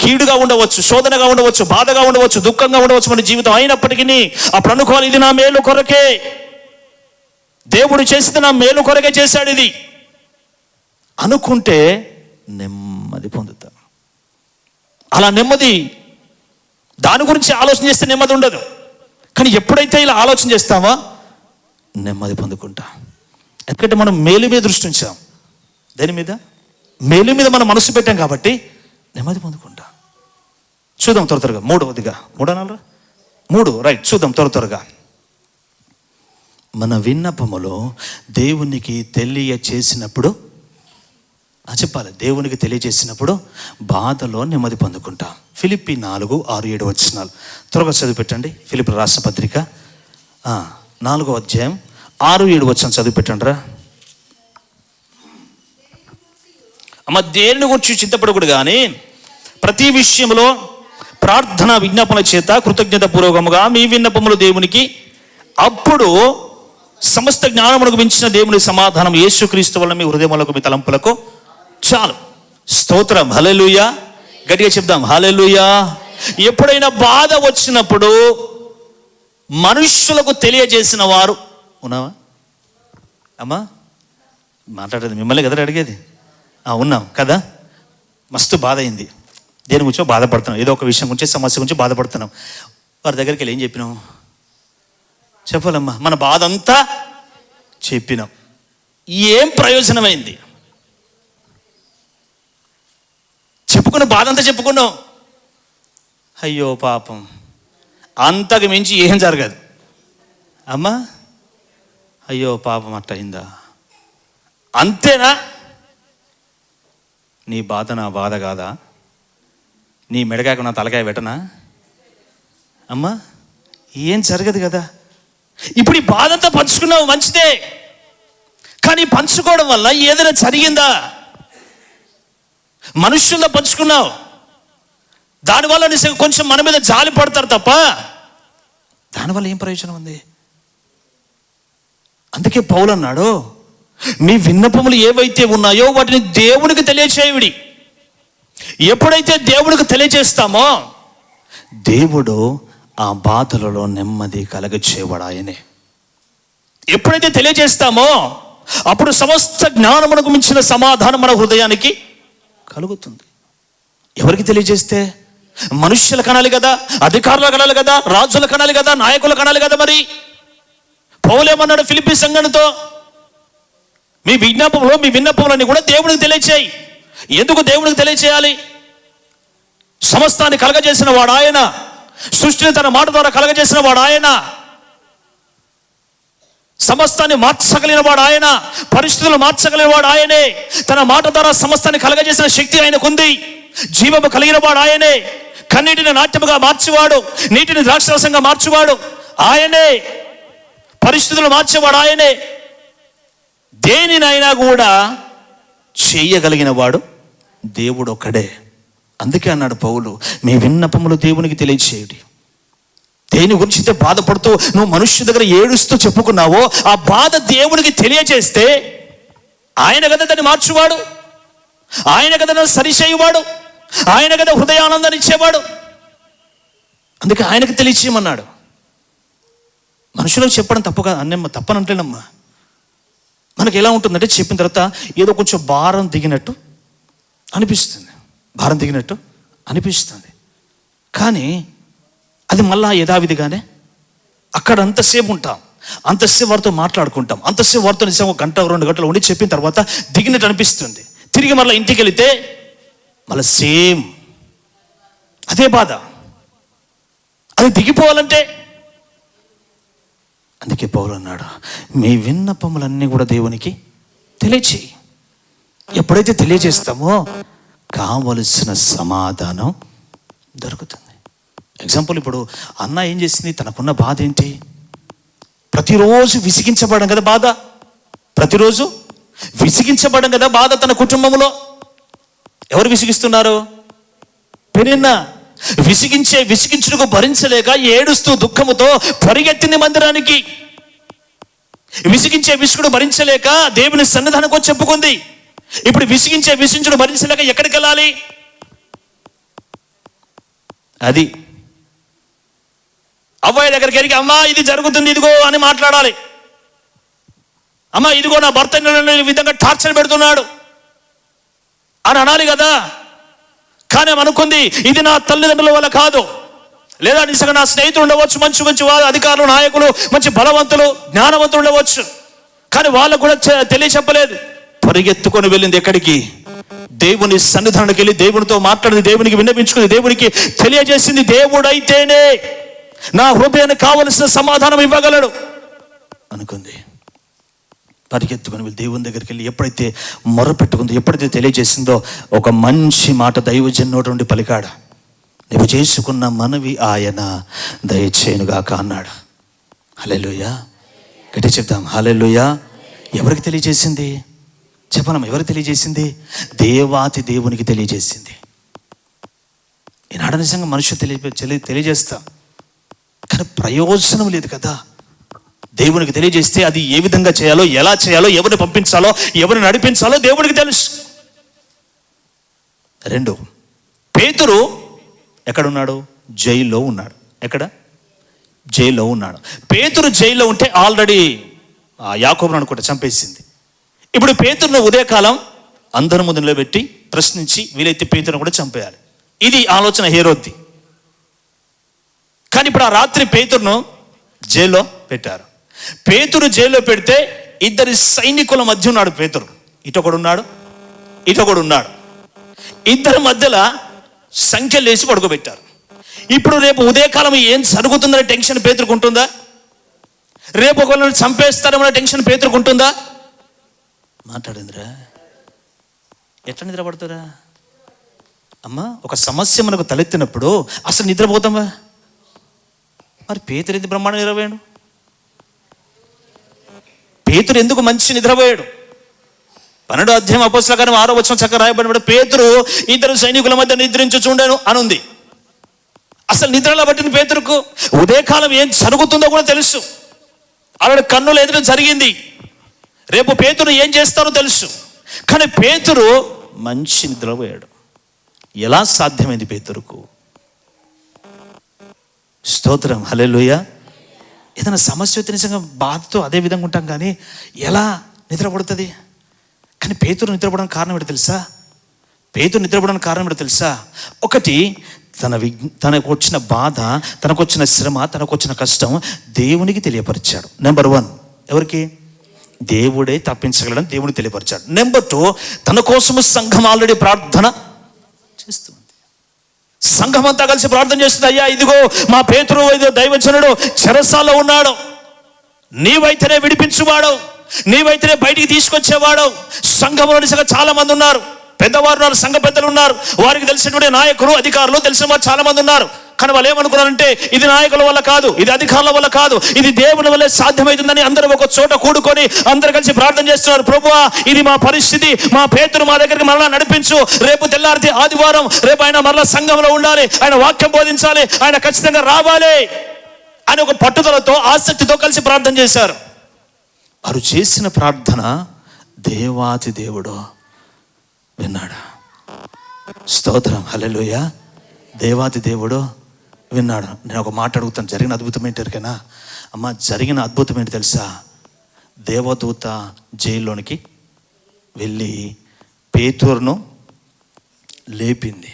కీడుగా ఉండవచ్చు, శోధనగా ఉండవచ్చు, బాధగా ఉండవచ్చు, దుఃఖంగా ఉండవచ్చు మన జీవితం. అయినప్పటికీ అప్పుడు అనుకోవాలి, ఇది నా మేలు కొరకే, దేవుడు చేసింది నా మేలు కొరకే చేశాడు ఇది అనుకుంటే నెమ్మది పొందుతాం. అలా నెమ్మది, దాని గురించి ఆలోచన చేస్తే నెమ్మది ఉండదు. కానీ ఎప్పుడైతే ఇలా ఆలోచన చేస్తామో నెమ్మది పొందుకుంటాం. ఎందుకంటే మనం మేలు మీద దృష్టి ఉంచాం. దేని మీద? మేలు మీద మనం మనసు పెట్టాం కాబట్టి నెమ్మది పొందుకుంటాం. చూద్దాం త్వరగా మూడవదిగా, మూడు రైట్, చూద్దాం త్వరగా. మన విన్నపములో దేవునికి తెలియచేసినప్పుడు చెప్పాలి, దేవునికి తెలియజేసినప్పుడు బాధలో నెమ్మది పొందుకుంటాం. ఫిలిప్పీ 4:6-7 వచనాలు త్వరగా చదివి పెట్టండి. ఫిలిప్పీ రాసిన పత్రిక 4వ అధ్యాయం 6-7 వచనం చదివి పెట్టండి రా. దేనిని గురించి చింతపడకూడదు కానీ ప్రతి విషయంలో ప్రార్థన విజ్ఞాపనల చేత కృతజ్ఞత పూర్వకముగా మీ విన్నపములు దేవునికి, అప్పుడు సమస్త జ్ఞానమునకు మించిన దేవుని సమాధానం యేసుక్రీస్తు వలన మీ హృదయములకు మీ తలంపులకు చాలు. స్తోత్రం, హల్లెలూయా. గట్టిగా చెప్దాం, హల్లెలూయా. ఎప్పుడైనా బాధ వచ్చినప్పుడు మనుష్యులకు తెలియజేసిన వారు ఉన్నావా? అమ్మా మాట్లాడేది మిమ్మల్ని కదా అడిగేది. ఉన్నాం కదా. మస్తు బాధ అయింది, దేని గురించో బాధపడుతున్నాం, ఏదో ఒక విషయం గురించి, సమస్య గురించి బాధపడుతున్నాం. వారి దగ్గరికి వెళ్ళి ఏం చెప్పినాం? చెప్పాలమ్మా, మన బాధ అంతా చెప్పినాం. ఏం ప్రయోజనమైంది? చెప్పుకున్న బాధ అంతా చెప్పుకున్నాం. అయ్యో పాపం, అంతకు మించి ఏం జరగదు. అమ్మా అయ్యో పాపం అట్లయిందా, అంతేనా? నీ బాధ నా బాధ కాదా? నీ మెడకాయకు నా తలకాయ పెట్టనా? అమ్మా ఏం జరగదు కదా. ఇప్పుడు ఈ బాధ అంతా పంచుకున్నావు, మంచిదే. కానీ పంచుకోవడం వల్ల ఏదైనా జరిగిందా? మనుషుల్లో పంచుకున్నావు, దానివల్ల నిజంగా కొంచెం మన మీద జాలి పడతారు తప్ప దానివల్ల ఏం ప్రయోజనం ఉంది? అందుకే పౌలు అన్నాడు, మీ విన్నపములు ఏవైతే ఉన్నాయో వాటిని దేవునికి తెలియచేయుడి. ఎప్పుడైతే దేవునికి తెలియజేస్తామో దేవుడు ఆ బాధలలో నెమ్మది కలగచేవాడు ఆయనే. ఎప్పుడైతే తెలియజేస్తామో అప్పుడు సమస్త జ్ఞానమునకు మించిన సమాధానం మన హృదయానికి కలుగుతుంది. ఎవరికి తెలియజేస్తే? మనుష్యులు కనాలి కదా, అధికారులు కనాలి కదా, రాజులు కనాలి కదా, నాయకులు కనాలి కదా. మరి పౌలేమన్నాడు ఫిలిప్పీ సంఘంతో, మీ విన్నపములన్నీ కూడా దేవునికి తెలియచేయి. ఎందుకు దేవునికి తెలియచేయాలి? సమస్తాన్ని కలగజేసిన వాడు ఆయన, సృష్టిని తన మాట ద్వారా కలగజేసిన వాడు ఆయన, సమస్తాన్ని మార్చగలిగిన వాడు ఆయన, పరిస్థితులు మార్చగలిగిన వాడు ఆయనే. తన మాట ద్వారా సమస్తాన్ని కలగజేసిన శక్తి ఆయనకుంది. జీవము కలిగిన వాడు ఆయనే. కన్నీటిని నాట్యముగా మార్చేవాడు, నీటిని ద్రాక్షరసంగా మార్చేవాడు ఆయనే. పరిస్థితులు మార్చేవాడు ఆయనే. దేనినైనా కూడా చేయగలిగిన వాడు దేవుడు ఒక్కడే. అందుకే అన్నాడు పౌలు, మీ విన్నపములు దేవునికి తెలియచేయుడి. దేని గురించి అయితే బాధపడుతూ నువ్వు మనుష్య దగ్గర ఏడుస్తూ చెప్పుకున్నావో ఆ బాధ దేవునికి తెలియజేస్తే ఆయన కదా దాన్ని మార్చువాడు, ఆయన కదా దాన్ని సరిచేయువాడు, ఆయన కదా హృదయానందాన్ని ఇచ్చేవాడు. అందుకే ఆయనకు తెలియచేయమన్నాడు. మనుషులకు చెప్పడం తప్పుగా అన్నమ్మ, తప్పనంటేనమ్మా. మనకి ఎలా ఉంటుందంటే చెప్పిన తర్వాత ఏదో కొంచెం భారం దిగినట్టు అనిపిస్తుంది. కానీ అది మళ్ళా యథావిధిగానే అక్కడ అంతసేపు ఉంటాం, అంతసేపు వారితో మాట్లాడుకుంటాం, అంతసేపు వారితో నిజంగా 1 గంట 2 గంటలు ఉండి చెప్పిన తర్వాత దిగినట్టు అనిపిస్తుంది. తిరిగి మళ్ళీ ఇంటికి వెళితే మళ్ళీ సేమ్ అదే బాధ. అది దిగిపోవాలంటే అందుకే పౌలు అన్నాడు, మీ విన్నపములన్నీ కూడా దేవునికి తెలియచేయి. ఎప్పుడైతే తెలియజేస్తామో కావలసిన సమాధానం దొరుకుతుంది. ఎగ్జాంపుల్, ఇప్పుడు అన్న ఏం చేసింది? తనకున్న బాధ ఏంటి? ప్రతిరోజు విసిగించబడం కదా బాధ, ప్రతిరోజు విసిగించబడం కదా బాధ. తన కుటుంబంలో ఎవరు విసిగిస్తున్నారు? పెనిన్న విసిగించుటకు భరించలేక ఏడుస్తూ దుఃఖముతో పరిగెత్తింది మందిరానికి. విసుకుడు భరించలేక దేవుని సన్నిధానానికి వచ్చి చెప్పుకుంది. ఇప్పుడు విసిగించుడు భరించలేక ఎక్కడికి వెళ్ళాలి? అది అవ్వాయి దగ్గరికి వెళ్ళి, అమ్మా ఇది జరుగుతుంది ఇదిగో అని మాట్లాడాలి. అమ్మా ఇదిగో నా భర్త ఈ విధంగా టార్చర్ పెడుతున్నాడు అని అనాలి కదా. కానీ అనుకుంది ఇది నా తల్లిదండ్రుల వల్ల కాదు, లేదా నిజంగా నా స్నేహితులు ఉండవచ్చు, మంచి వారు అధికారులు, నాయకులు, మంచి బలవంతులు, జ్ఞానవంతులు ఉండవచ్చు. కానీ వాళ్ళకు కూడా తెలియచెప్పలేదు. పరిగెత్తుకొని వెళ్ళింది ఎక్కడికి? దేవుని సన్నిధానానికి వెళ్ళి దేవునితో మాట్లాడింది, దేవునికి విన్నపించుకుంది, దేవునికి తెలియజేసింది. దేవుడైతేనే నా హృదయానికి కావలసిన సమాధానం ఇవ్వగలడు అనుకుంది. పరిగెత్తుకొని వెళ్ళి దేవుని దగ్గరికి వెళ్ళి ఎప్పుడైతే మొరపెట్టుకుందో, ఎప్పుడైతే తెలియజేసిందో ఒక మంచి మాట దైవజనుడు నుండి పలికాడు. నువ్వు చేసుకున్న మనవి ఆయన దయచేయునుగాక అన్నాడు. హల్లెలూయా, గట్టి చెప్తాం హల్లెలూయా. ఎవరికి తెలియజేసింది? చెప్పనమ్మా, ఎవరికి తెలియజేసింది? దేవాతి దేవునికి తెలియజేసింది. ఈనాడు నిజంగా మనుషులు తెలియజేస్తా, కానీ ప్రయోజనం లేదు కదా. దేవునికి తెలియజేస్తే అది ఏ విధంగా చేయాలో, ఎలా చేయాలో, ఎవరిని పంపించాలో, ఎవరిని నడిపించాలో దేవునికి తెలుసు. 2, పేతురు ఎక్కడున్నాడు? జైల్లో ఉన్నాడు. ఎక్కడ? జైల్లో ఉన్నాడు. పేతురు జైల్లో ఉంటే ఆల్రెడీ యాకోబును అనుకుంటే చంపేసింది. ఇప్పుడు పేతురును ఉదయకాలం అందరి ముందు నిలబెట్టి ప్రశ్నించి వీలైతే పేతురును కూడా చంపేయాలి. ఇది ఆలోచన హేరోద్ది. కానీ ఇప్పుడు ఆ రాత్రి పేతురును జైల్లో పెట్టారు. పేతురు జైల్లో పెడితే ఇద్దరి సైనికుల మధ్య ఉన్నాడు పేతురు. ఇటొకడున్నాడు, ఇటొకడున్నాడు. ఇద్దరి మధ్యలో సంఖ్యలు వేసి పడుకోబెట్టారు. ఇప్పుడు రేపు ఉదయకాలం ఏం జరుగుతుందనే టెన్షన్ పేతురుకు ఉంటుందా? రేపు ఒకళ్ళని చంపేస్తారన్న టెన్షన్ పేతురుకు ఉంటుందా? మాట్లాడిందిరా, ఎట్లా నిద్రపడుతురా అమ్మా? ఒక సమస్య మనకు తలెత్తినప్పుడు అసలు నిద్రపోతామా? మరి పేతురు ఎందుకు బ్రహ్మాండ నిద్రపోయాడు? పేతురు ఎందుకు మంచి నిద్రపోయాడు? 12వ అధ్యాయం అపోస్తలుల కార్యం 6వ వచనం చక్కగా రాయబడిన పేతురు ఇద్దరు సైనికుల మధ్య నిద్రించుచుండెను అనుంది. అసలు నిద్రలో పట్టిన పేతురుకు ఉదయకాలం ఏం జరుగుతుందో కూడా తెలుసు. ఆవిడ కన్నుల ఎదుట జరిగింది. రేపు పేతురు ఏం చేస్తారో తెలుసు. కానీ పేతురు మంచి నిద్రపోయాడు. ఎలా సాధ్యమైంది పేతురుకు? స్తోత్రం, హల్లెలూయా. ఏదైనా సమస్య అయితే నిజంగా బాధతో అదే విధంగా ఉంటాం, కానీ ఎలా నిద్రపడుతుంది? కానీ పేతురు నిద్రపడడానికి కారణం ఏంటో తెలుసా? పేతురు నిద్రపడడానికి కారణం ఏంటో తెలుసా? ఒకటి, తనకు వచ్చిన బాధ, తనకు వచ్చిన శ్రమ, తనకు వచ్చిన కష్టం దేవునికి తెలియపరిచాడు. నెంబర్ 1, ఎవరికి? దేవుడే తప్పించగలడని దేవునికి తెలియపరిచాడు. నెంబర్ 2, తన కోసము సంఘం ఆల్రెడీ ప్రార్థన చేస్తుంది. సంఘం అంతా కలిసి ప్రార్థన చేస్తుంది. అయ్యా, ఇదిగో మా పేతురు, ఇదిగో దైవజనుడు చెరసాల్లో ఉన్నాడు, నీవైతేనే విడిపించువాడు, నీవైతేనే బయటికి తీసుకొచ్చేవాడు. సంఘంలో నిజంగా చాలా మంది ఉన్నారు, పెద్దవారు ఉన్నారు, సంఘ పెద్దలు ఉన్నారు, వారికి తెలిసినటువంటి నాయకులు, అధికారులు తెలిసిన వారు చాలా మంది ఉన్నారు. కానీ వాళ్ళు ఏమనుకున్నారంటే ఇది నాయకుల వల్ల కాదు, ఇది అధికారుల వల్ల కాదు, ఇది దేవుని వల్లే సాధ్యమవుతుందని అందరూ ఒక చోట కూడుకొని అందరు కలిసి ప్రార్థన చేస్తున్నారు. ప్రభువా, ఇది మా పరిస్థితి, మా పేతురు మా దగ్గరికి మరలా నడిపించు, రేపు తెల్లారితే ఆదివారం, రేపు ఆయన మరలా సంఘంలో ఉండాలి, ఆయన వాక్యం బోధించాలి, ఆయన ఖచ్చితంగా రావాలి అని ఒక పట్టుదలతో, ఆసక్తితో కలిసి ప్రార్థన చేశారు. వారు చేసిన ప్రార్థన దేవాతి దేవుడు విన్నాడు. స్తోత్రం, హల్లెలూయా. దేవాతి దేవుడు విన్నాడు. నేను ఒక మాట అడుగుతాను, జరిగిన అద్భుతం ఏంటరికైనా? అమ్మ, జరిగిన అద్భుతం ఏంటి తెలుసా? దేవదూత జైల్లోనికి వెళ్ళి పేతురును లేపింది.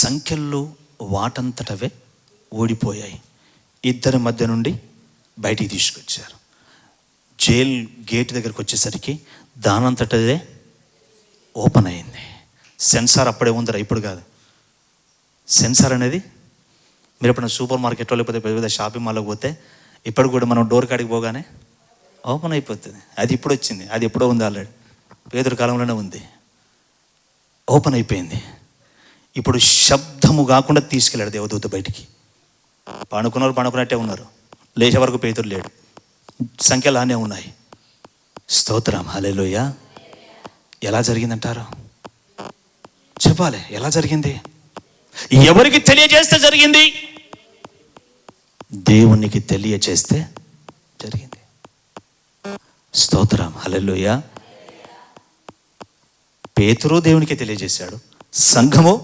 సంఖ్యలు వాటంతటవే ఓడిపోయాయి. ఇద్దరి మధ్య నుండి బయటికి తీసుకొచ్చారు. జైల్ గేట్ దగ్గరికి వచ్చేసరికి దానంతటదే ఓపెన్ అయింది. సెన్సార్ అప్పుడే ఉందిరా, ఇప్పుడు కాదు. సెన్సార్ అనేది మీరు ఎప్పుడైనా సూపర్ మార్కెట్లో లేకపోతే పెద్ద పెద్ద షాపింగ్ మాల్లోకి పోతే ఇప్పుడు కూడా మనం డోర్ కాడికి పోగానే ఓపెన్ అయిపోతుంది. అది ఇప్పుడు వచ్చింది, అది ఎప్పుడో ఉంది, ఆల్రెడీ పేతురు కాలంలోనే ఉంది. ఓపెన్ అయిపోయింది. ఇప్పుడు శబ్దము కాకుండా తీసుకెళ్ళాడు దేవదూత బయటికి. పడుకున్నట్టే ఉన్నారు, లేచే వరకు పేతురు లేడు. సంఖ్యలు అలానే ఉన్నాయి. స్తోత్రం, హల్లెలూయా. ఎలా జరిగిందంటారు? చెప్పాలి, ఎలా జరిగింది? ఎవరికి తెలియజేస్తే జరిగింది? దేవునికి తెలియజేస్తే జరిగింది. స్తోత్రం, హల్లెలూయా. పేతురు దేవునికి తెలియజేశాడు, సంఘము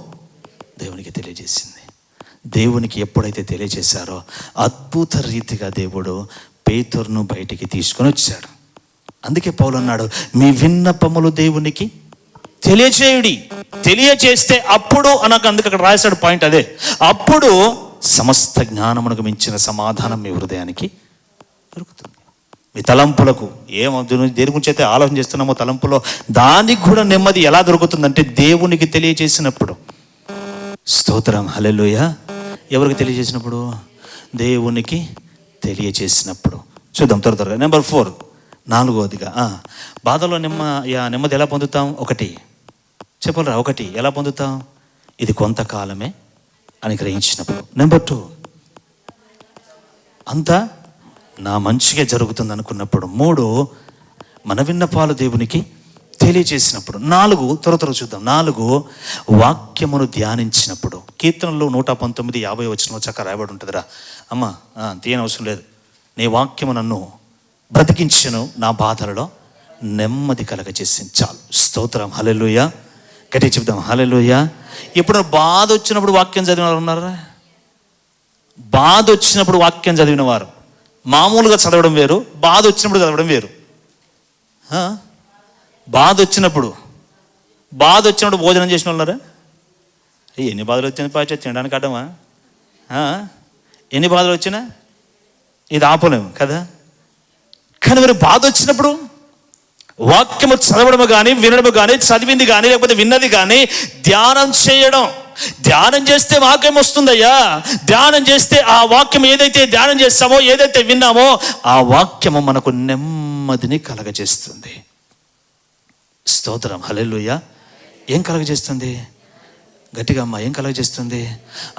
దేవునికి తెలియజేసింది. దేవునికి ఎప్పుడైతే తెలియజేశారో అద్భుత రీతిగా దేవుడు పేతురును బయటికి తీసుకొని వచ్చాడు. అందుకే పౌలు అన్నాడు, మీ విన్నపములు దేవునికి తెలియచేయుడి. తెలియచేస్తే అప్పుడు అందుకు అక్కడ రాశాడు పాయింట్ అదే. అప్పుడు సమస్త జ్ఞానమునకు మించిన సమాధానం మీ హృదయానికి దొరుకుతుంది. మీ తలంపులకు దేని గురించి అయితే ఆలోచన చేస్తున్నామో తలంపులో, దానికి కూడా నెమ్మది ఎలా దొరుకుతుందంటే దేవునికి తెలియజేసినప్పుడు. స్తోత్రం, హల్లెలూయా. ఎవరికి తెలియజేసినప్పుడు? దేవునికి తెలియజేసినప్పుడు. చూద్దాం త్వరగా. నెంబర్ 4, 4వదిగా, బాధలో నెమ్మది ఎలా పొందుతాం? 1 చెప్పరా, 1 ఎలా పొందుతాం? ఇది కొంతకాలమే అని గ్రహించినప్పుడు. నెంబర్ 2, అంతా నా మంచిగా జరుగుతుంది అనుకున్నప్పుడు. 3, మన విన్నపాలు దేవునికి తెలియజేసినప్పుడు. 4 త్వర చూద్దాం. 4, వాక్యమును ధ్యానించినప్పుడు. కీర్తనలో 119, 50 వచనంలో చక్కగా రాయబడి ఉంటుందిరా. అమ్మ, తీయని అవసరం లేదు. నీ వాక్యము నన్ను బ్రతికించను, నా బాధలలో నెమ్మది కలగజేసింది. చాలు. స్తోత్రం, హల్లెలూయా. గట్టిగా చెప్దాం, హల్లెలూయా. ఇప్పుడు బాధ వచ్చినప్పుడు వాక్యం చదివిన వారు ఉన్నారా? బాధ వచ్చినప్పుడు వాక్యం చదివిన వారు మామూలుగా చదవడం వేరు, బాధ వచ్చినప్పుడు చదవడం వేరు. బాధ వచ్చినప్పుడు భోజనం చేసిన ఉన్నారా? ఎన్ని బాధలు వచ్చినా పాచ తినడానికి అడ్డమా? ఎన్ని బాధలు వచ్చినా ఇది ఆపలేము కదా. కానీ మరి బాధ వచ్చినప్పుడు వాక్యము చదవడము కానీ, వినడము కానీ, చదివింది కానీ, లేకపోతే విన్నది కానీ ధ్యానం చేయడం. ధ్యానం చేస్తే వాక్యం వస్తుందయ్యా. ధ్యానం చేస్తే ఆ వాక్యం ఏదైతే ధ్యానం చేస్తామో, ఏదైతే విన్నామో ఆ వాక్యము మనకు నెమ్మదిని కలగజేస్తుంది. స్తోత్రం, హల్లెలూయా. ఏం కలగజేస్తుంది? గట్టిగా అమ్మ, ఏం కలగజేస్తుంది?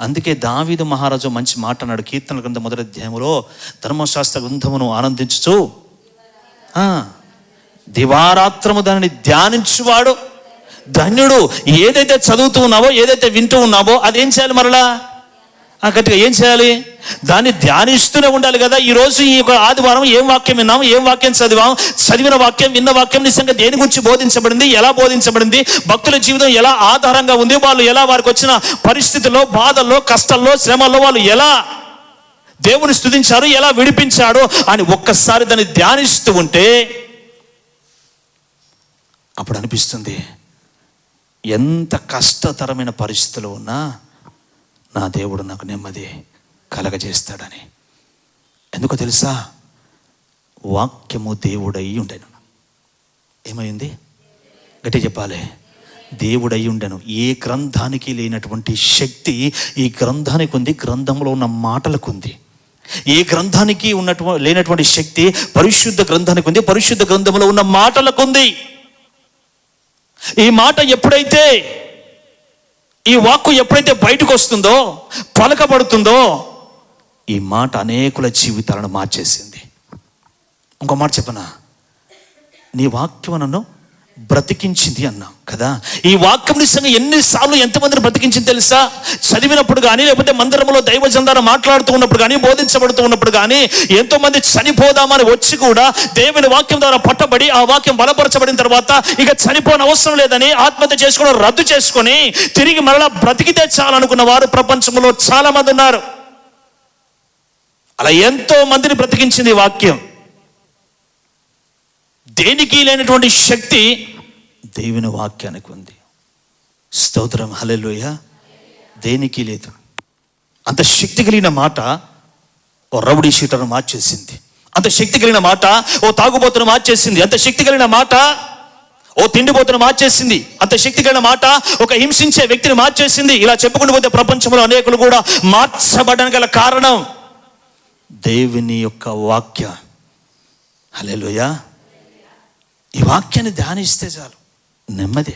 అందుకే దావీదు మహారాజు మంచి మాట అన్నాడు కీర్తనల గ్రంథం 1వ అధ్యాయంలో, ధర్మశాస్త్ర గ్రంథమును ఆనందించుచు దివారాత్రము దానిని ధ్యానించువాడు ధన్యుడు. ఏదైతే చదువుతూ ఉన్నావో, ఏదైతే వింటూ ఉన్నావో అదేం చేయాలి? మరలా గట్టిగా ఏం చేయాలి? దాన్ని ధ్యానిస్తూనే ఉండాలి కదా. ఈరోజు ఈ యొక్క ఆదివారం ఏం వాక్యం విన్నాము, ఏం వాక్యం చదివాము, చదివిన వాక్యం, విన్న వాక్యం నిజంగా దేని గురించి బోధించబడింది, ఎలా బోధించబడింది, భక్తుల జీవితం ఎలా ఆధారంగా ఉంది, వాళ్ళు ఎలా వారికి వచ్చిన పరిస్థితుల్లో, బాధల్లో, కష్టాల్లో, శ్రమల్లో వాళ్ళు ఎలా దేవుని స్తుతించారు, ఎలా విడిపించాడు అని ఒక్కసారి దాన్ని ధ్యానిస్తూ ఉంటే అప్పుడు అనిపిస్తుంది, ఎంత కష్టతరమైన పరిస్థితులు ఉన్నా నా దేవుడు నాకు నెమ్మది కలగజేస్తాడని. ఎందుకో తెలుసా? వాక్యము దేవుడై ఉండెను. ఏమైంది? గట్టి చెప్పాలి. దేవుడై ఉండెను. ఏ గ్రంథానికి లేనటువంటి శక్తి ఈ గ్రంథానికి ఉంది, గ్రంథంలో ఉన్న మాటలకు ఉంది. ఏ గ్రంథానికి లేనటువంటి శక్తి పరిశుద్ధ గ్రంథానికి ఉంది, పరిశుద్ధ గ్రంథంలో ఉన్న మాటలకు ఉంది. ఈ మాట ఎప్పుడైతే, ఈ వాక్కు ఎప్పుడైతే బయటకు వస్తుందో, పలకబడుతుందో, ఈ మాట అనేకుల జీవితాలను మార్చేసింది. ఇంకో మాట చెప్పనా? నీ వాక్యం నన్ను బ్రతికించింది అన్నాం కదా. ఈ వాక్యం నిజంగా ఎన్నిసార్లు ఎంతమందిని బ్రతికించింది తెలుసా? చదివినప్పుడు కానీ, లేకపోతే మందిరంలో దైవజనులు మాట్లాడుతూ ఉన్నప్పుడు కానీ, బోధించబడుతూ ఉన్నప్పుడు కానీ, ఎంతో మంది చనిపోదామని వచ్చి కూడా దేవుని వాక్యం ద్వారా పట్టబడి ఆ వాక్యం బలపరచబడిన తర్వాత ఇక చనిపోని అవసరం లేదని ఆత్మహత్య చేసుకోవడం రద్దు చేసుకొని తిరిగి మరలా బ్రతికితే చాలనుకున్న వారు ప్రపంచంలో చాలా మంది ఉన్నారు. అలా ఎంతో మందిని బ్రతికించింది వాక్యం. దేనికి లేనటువంటి శక్తి దేవుని వాక్యానికి ఉంది. స్తోత్రం, హల్లెలూయా. దేనికి లేదు. అంత శక్తి కలిగిన మాట ఓ రౌడీ షీటర్ను మార్చేసింది. అంత శక్తి కలిగిన మాట ఓ తాగుబోతును మార్చేసింది. అంత శక్తి కలిగిన మాట ఓ తిండిబోతును మార్చేసింది. అంత శక్తి కలిగిన మాట ఒక హింసించే వ్యక్తిని మార్చేసింది. ఇలా చెప్పుకుంటూ పోతే ప్రపంచంలో అనేకులు కూడా మార్చబడడానికి గల కారణం దేవుని యొక్క వాక్యం. హల్లెలూయా. ఈ వాక్యాన్ని ధ్యానిస్తే చాలు, నెమ్మది.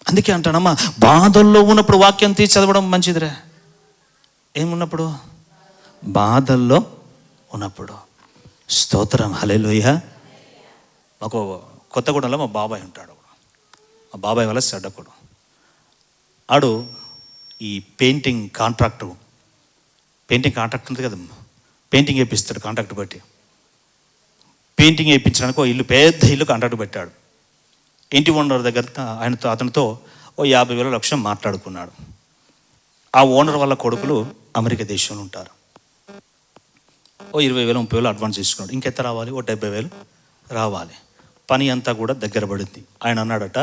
అందుకే అంటానమ్మా, బాధల్లో ఉన్నప్పుడు వాక్యం తీసి చదవడం మంచిదిరా. ఏమున్నప్పుడు? బాధల్లో ఉన్నప్పుడు. స్తోత్రం, హల్లెలూయా. మాకు కొత్తగూడెంలో మా బాబాయ్ ఉంటాడు. మా బాబాయ్ వల్ల చెడ్డకూడు. ఆడు ఈ పెయింటింగ్ కాంట్రాక్ట్ ఉంటుంది కదా, పెయింటింగ్ వేపిస్తాడు కాంట్రాక్ట్ బట్టి. పెయింటింగ్ వేయించడానికి ఇల్లు, పెద్ద ఇల్లు కాంట్రాక్ట్ పెట్టాడు. ఇంటి ఓనర్ దగ్గర అతనితో ఓ 50,000 లక్షలు మాట్లాడుకున్నాడు. ఆ ఓనర్ వాళ్ళ కొడుకులు అమెరికా దేశంలో ఉంటారు. ఓ 20,000 30,000 అడ్వాన్స్ తీసుకున్నాడు. ఇంకెంత రావాలి? ఓ 70,000 రావాలి. పని అంతా కూడా దగ్గర పడింది. ఆయన అన్నాడట,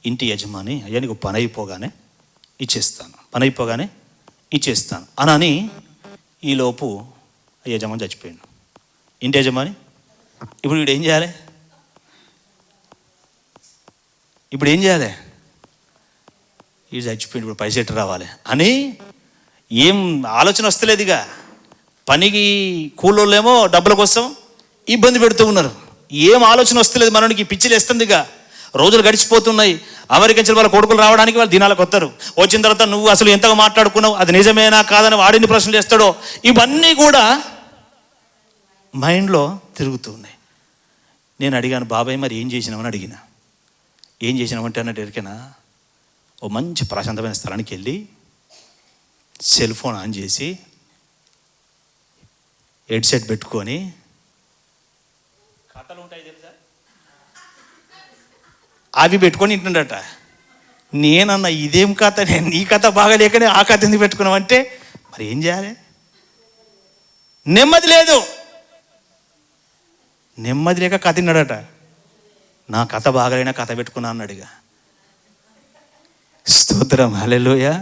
ఇంటి యజమాని, అయ్యా నీకు పని అయిపోగానే ఇచ్చేస్తాను అని. ఈలోపు యజమాని చచ్చిపోయాడు. ఇంటి యజమాని. ఇప్పుడు వీడు ఏం చేయాలి? ఇది చచ్చిపోయింది, ఇప్పుడు పైసా ఎట్టు రావాలి అని ఏం ఆలోచన వస్తలేదు. ఇక పనికి కూలోళ్ళేమో డబ్బుల కోసం ఇబ్బంది పెడుతూ ఉన్నారు. ఏం ఆలోచన వస్తలేదు మనకి, పిచ్చిలు వేస్తుంది. ఇక రోజులు గడిచిపోతున్నాయి. అమెరికన్ వాళ్ళ కొడుకులు రావడానికి వాళ్ళు దినాలకు వస్తారు. వచ్చిన తర్వాత నువ్వు అసలు ఎంతగా మాట్లాడుకున్నావు, అది నిజమేనా కాదని వాడిని ప్రశ్నలు చేస్తాడో, ఇవన్నీ కూడా మైండ్లో తిరుగుతూ ఉన్నాయి. నేను అడిగాను, బాబాయ్ మరి ఏం చేసినామని అడిగిన. ఏం చేసినామంటే అన్నట్టు ఎరికేనా, ఓ మంచి ప్రశాంతమైన స్థలానికి వెళ్ళి సెల్ ఫోన్ ఆన్ చేసి హెడ్సెట్ పెట్టుకొని, కథలు ఉంటాయి తెలుసా, అవి పెట్టుకొని వింటున్నాడట. నేనన్నా ఇదేం కథ, నేను నీ కథ బాగాలేకనే ఆ కథ ఎందుకు పెట్టుకున్నామంటే, మరి ఏం చేయాలి? నెమ్మది లేదు. నెమ్మది లేక కథ విన్నాడట. నా కథ బాగాలైనా కథ పెట్టుకున్నా అన్నాడుగా. స్తోత్రం, హల్లెలూయా.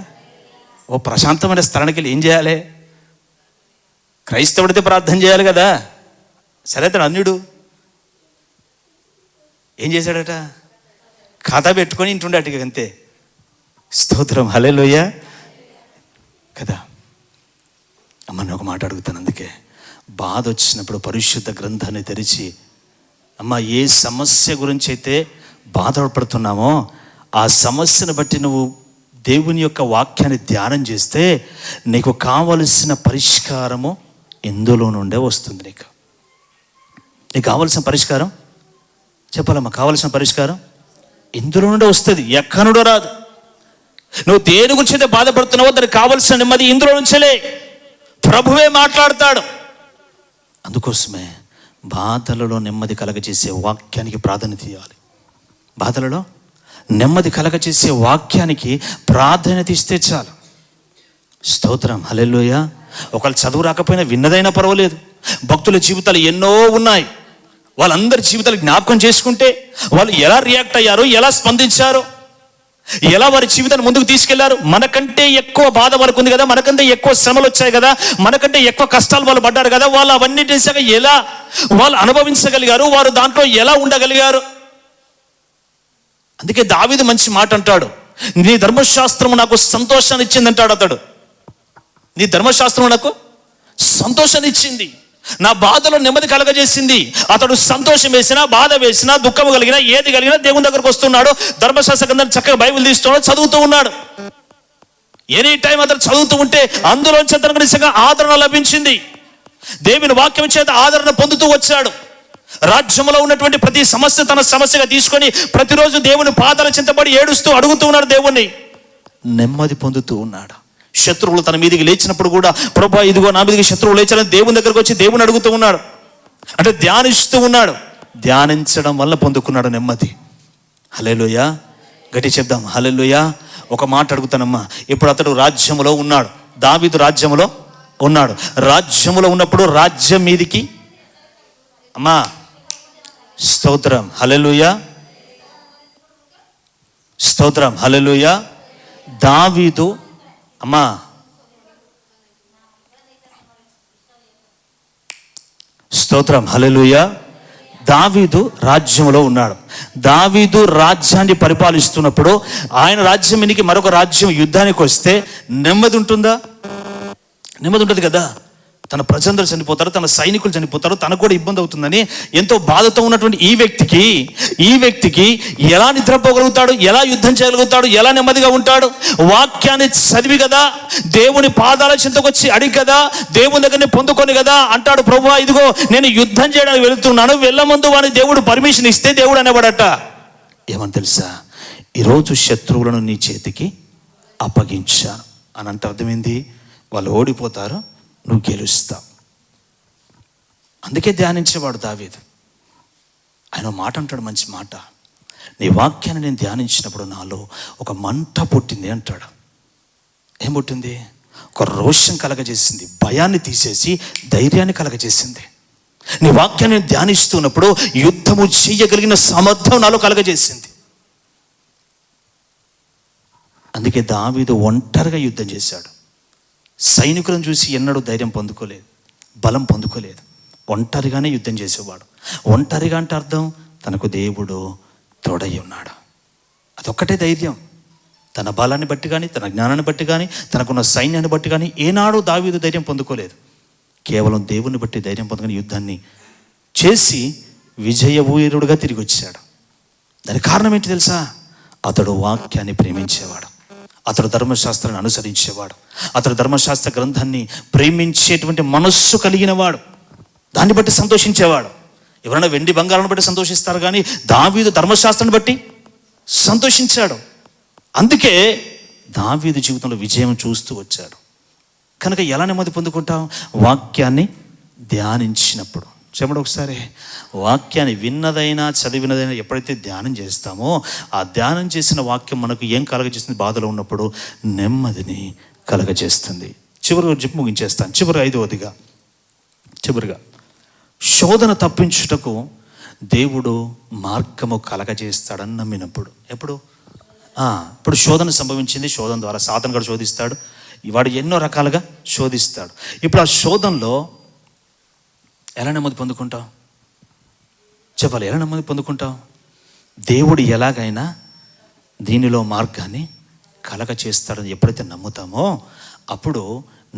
ఓ ప్రశాంతమైన స్థలానికి వెళ్ళి ఏం చేయాలి? క్రైస్తవుడితే ప్రార్థన చేయాలి కదా. సరే, అతడు అన్యుడు ఏం చేశాడట? ఖాతా పెట్టుకొని ఇంటుండట అంతే. స్తోత్రం, హల్లెలూయా కదా. అమ్మ, నేను ఒక మాట అడుగుతాను. అందుకే బాధ వచ్చినప్పుడు పరిశుద్ధ గ్రంథాన్ని తెరిచి, అమ్మ, ఏ సమస్య గురించి అయితే బాధపడుతున్నామో ఆ సమస్యను బట్టి నువ్వు దేవుని యొక్క వాక్యాన్ని ధ్యానం చేస్తే నీకు కావలసిన పరిష్కారము ఇందులో నుండే వస్తుంది. నీకు కావలసిన పరిష్కారం చెప్పాలమ్మా, కావలసిన పరిష్కారం ఇందులో నుండే వస్తుంది, ఎక్కడి నుండో రాదు. నువ్వు దేని గురించి అయితే బాధపడుతున్నావో దానికి కావలసిన నెమ్మది ఇందులో నుంచేలే. ప్రభువే మాట్లాడతాడు. అందుకోసమే బాధలలో నెమ్మది కలగజేసే వాక్యానికి ప్రాధాన్యత ఇవ్వాలి. బాధలలో నెమ్మది కలగజేసే వాక్యానికి ప్రాధాన్యత ఇస్తే చాలు. స్తోత్రం, హల్లెలూయా. ఒకళ్ళు చదువు రాకపోయినా విన్నదైనా పర్వాలేదు. భక్తుల జీవితాలు ఎన్నో ఉన్నాయి. వాళ్ళందరి జీవితాలు జ్ఞాపకం చేసుకుంటే వాళ్ళు ఎలా రియాక్ట్ అయ్యారు, ఎలా స్పందించారు, ఎలా వారి జీవితాన్ని ముందుకు తీసుకెళ్లారు. మనకంటే ఎక్కువ బాధ వాళ్ళకు ఉంది కదా, మనకంటే ఎక్కువ శ్రమలు వచ్చాయి కదా, మనకంటే ఎక్కువ కష్టాలు వాళ్ళు పడ్డారు కదా. వాళ్ళు అవన్నీ చేశాక ఎలా వాళ్ళు అనుభవించగలిగారు, వారు దాంట్లో ఎలా ఉండగలిగారు. అందుకే దావీదు మంచి మాట అంటాడు, నీ ధర్మశాస్త్రము నాకు సంతోషాన్ని ఇచ్చింది అంటాడు. అతడు, నీ ధర్మశాస్త్రం నాకు సంతోషాన్ని ఇచ్చింది, నా బాధలో నెమ్మది కలగజేసింది. అతడు సంతోషం వేసినా, బాధ వేసినా, దుఃఖం కలిగినా, ఏది కలిగినా దేవుని దగ్గరకు వస్తున్నాడు. ధర్మశాస్త్ర గ్రంథాన్ని చక్కగా బైబిల్ తీస్తున్నాడు, చదువుతూ ఉన్నాడు. ఎనీ టైం అతను చదువుతూ ఉంటే అందులోంచి అతనికి నిజంగా ఆదరణ లభించింది. దేవుని వాక్యం చేత ఆదరణ పొందుతూ వచ్చాడు. రాజ్యంలో ఉన్నటువంటి ప్రతి సమస్య తన సమస్యగా తీసుకొని ప్రతిరోజు దేవుని పాదాల చింతపడి ఏడుస్తూ అడుగుతూ ఉన్నాడు దేవుణ్ణి. నెమ్మది పొందుతూ ఉన్నాడు. శత్రువులు తన మీదికి లేచినప్పుడు కూడా, ప్రభువా ఇదిగో నా మీదికి శత్రువులు లేచారని దేవుని దగ్గరకు వచ్చి దేవుని అడుగుతూ ఉన్నాడు. అంటే ధ్యానిస్తూ ఉన్నాడు. ధ్యానించడం వల్ల పొందుకున్నాడు నెమ్మది. హల్లెలూయా, గట్టి చెప్దాం, హల్లెలూయా. ఒక మాట అడుగుతానమ్మా, ఇప్పుడు అతడు రాజ్యములో ఉన్నాడు. దావీదు రాజ్యములో ఉన్నాడు. రాజ్యములో ఉన్నప్పుడు రాజ్యం మీదికి, అమ్మా స్తోత్రం, హల్లెలూయా, స్తోత్రం, హల్లెలూయా. దావీదు, అమ్మా స్తోత్రం, హల్లెలూయా. దావీదు రాజ్యంలో ఉన్నాడు. దావీదు రాజ్యాన్ని పరిపాలిస్తున్నప్పుడు ఆయన రాజ్యం మీదకి మరొక రాజ్యం యుద్ధానికి వస్తే నెమ్మది ఉంటుందా? నెమ్మది ఉంటుంది కదా. తన ప్రజలందరూ చనిపోతారు, తన సైనికులు చనిపోతారు, తనకు కూడా ఇబ్బంది అవుతుందని ఎంతో బాధతో ఉన్నటువంటి ఈ వ్యక్తికి ఎలా నిద్రపోగలుగుతాడు, ఎలా యుద్ధం చేయగలుగుతాడు, ఎలా నెమ్మదిగా ఉంటాడు? వాక్యాన్ని చదివి కదా, దేవుని పాదాల చింతకొచ్చి అడిగి కదా, దేవుని దగ్గరని పొందుకొని కదా అంటాడు, ప్రభువా ఇదిగో నేను యుద్ధం చేయడానికి వెళుతున్నాను, వెళ్ళముందు వాని దేవుడు పర్మిషన్ ఇస్తే దేవుడు అనేవాడట. ఏమని తెలుసా? ఈరోజు శత్రువులను నీ చేతికి అప్పగించాను అని అంటే అర్థమైంది, వాళ్ళు ఓడిపోతారు, నువ్వు గెలుస్తావు. అందుకే ధ్యానించేవాడు దావీదు. ఆయన మాట అంటాడు, మంచి మాట, నీ వాక్యాన్ని నేను ధ్యానించినప్పుడు నాలో ఒక మంట పుట్టింది అంటాడు. ఏం పుట్టింది? ఒక రోషం కలగజేసింది, భయాన్ని తీసేసి ధైర్యాన్ని కలగజేసింది. నీ వాక్యాన్ని ధ్యానిస్తున్నప్పుడు యుద్ధము చేయగలిగిన సామర్థ్యం నాలో కలగజేసింది. అందుకే దావీదు ఒంటరిగా యుద్ధం చేశాడు. సైనికులను చూసి ఎన్నడూ ధైర్యం పొందుకోలేదు, బలం పొందుకోలేదు. ఒంటరిగానే యుద్ధం చేసేవాడు. ఒంటరిగా అంటే అర్థం తనకు దేవుడు తోడై ఉన్నాడు. అదొక్కటే ధైర్యం. తన బలాన్ని బట్టి కానీ, తన జ్ఞానాన్ని బట్టి కానీ, తనకున్న సైన్యాన్ని బట్టి కానీ ఏనాడు దావీదు ధైర్యం పొందుకోలేదు. కేవలం దేవుని బట్టి ధైర్యం పొందుకొని యుద్ధాన్ని చేసి విజయవీరుడుగా తిరిగి వచ్చాడు. దానికి కారణం ఏంటి తెలుసా? అతడు వాక్యాన్ని ప్రేమించేవాడు, అతడు ధర్మశాస్త్రాన్ని అనుసరించేవాడు, అతడు ధర్మశాస్త్ర గ్రంథాన్ని ప్రేమించేటువంటి మనస్సు కలిగిన వాడు, దాన్ని బట్టి సంతోషించేవాడు. ఎవరైనా వెండి బంగారాన్ని బట్టి సంతోషిస్తారు, కానీ దావీదు ధర్మశాస్త్రాన్ని బట్టి సంతోషించాడు. అందుకే దావీదు జీవితంలో విజయం చూస్తూ వచ్చాడు. కనుక ఎలా నెమ్మది పొందుకుంటాం? వాక్యాన్ని ధ్యానించినప్పుడు. చెప్పండి ఒకసారి, వాక్యాన్ని విన్నదైనా చదివినదైనా ఎప్పుడైతే ధ్యానం చేస్తామో ఆ ధ్యానం చేసిన వాక్యం మనకు ఏం కలగజేస్తుంది? బాధలో ఉన్నప్పుడు నెమ్మదిని కలగజేస్తుంది. చివరిగా చెప్పి ముగించేస్తాను. చివరిగా శోధన తప్పించుటకు దేవుడు మార్గము కలగజేస్తాడని నమ్మినప్పుడు. ఎప్పుడు? ఇప్పుడు శోధన సంభవించింది. శోధన ద్వారా సాతాను కూడా శోధిస్తాడు. వాడు ఎన్నో రకాలుగా శోధిస్తాడు. ఇప్పుడు ఆ శోధనలో ఎలా నెమ్మది పొందుకుంటావు? చెప్పాలి, ఎలా నెమ్మది పొందుకుంటావు? దేవుడు ఎలాగైనా దీనిలో మార్గాన్ని కలగ చేస్తాడని ఎప్పుడైతే నమ్ముతామో అప్పుడు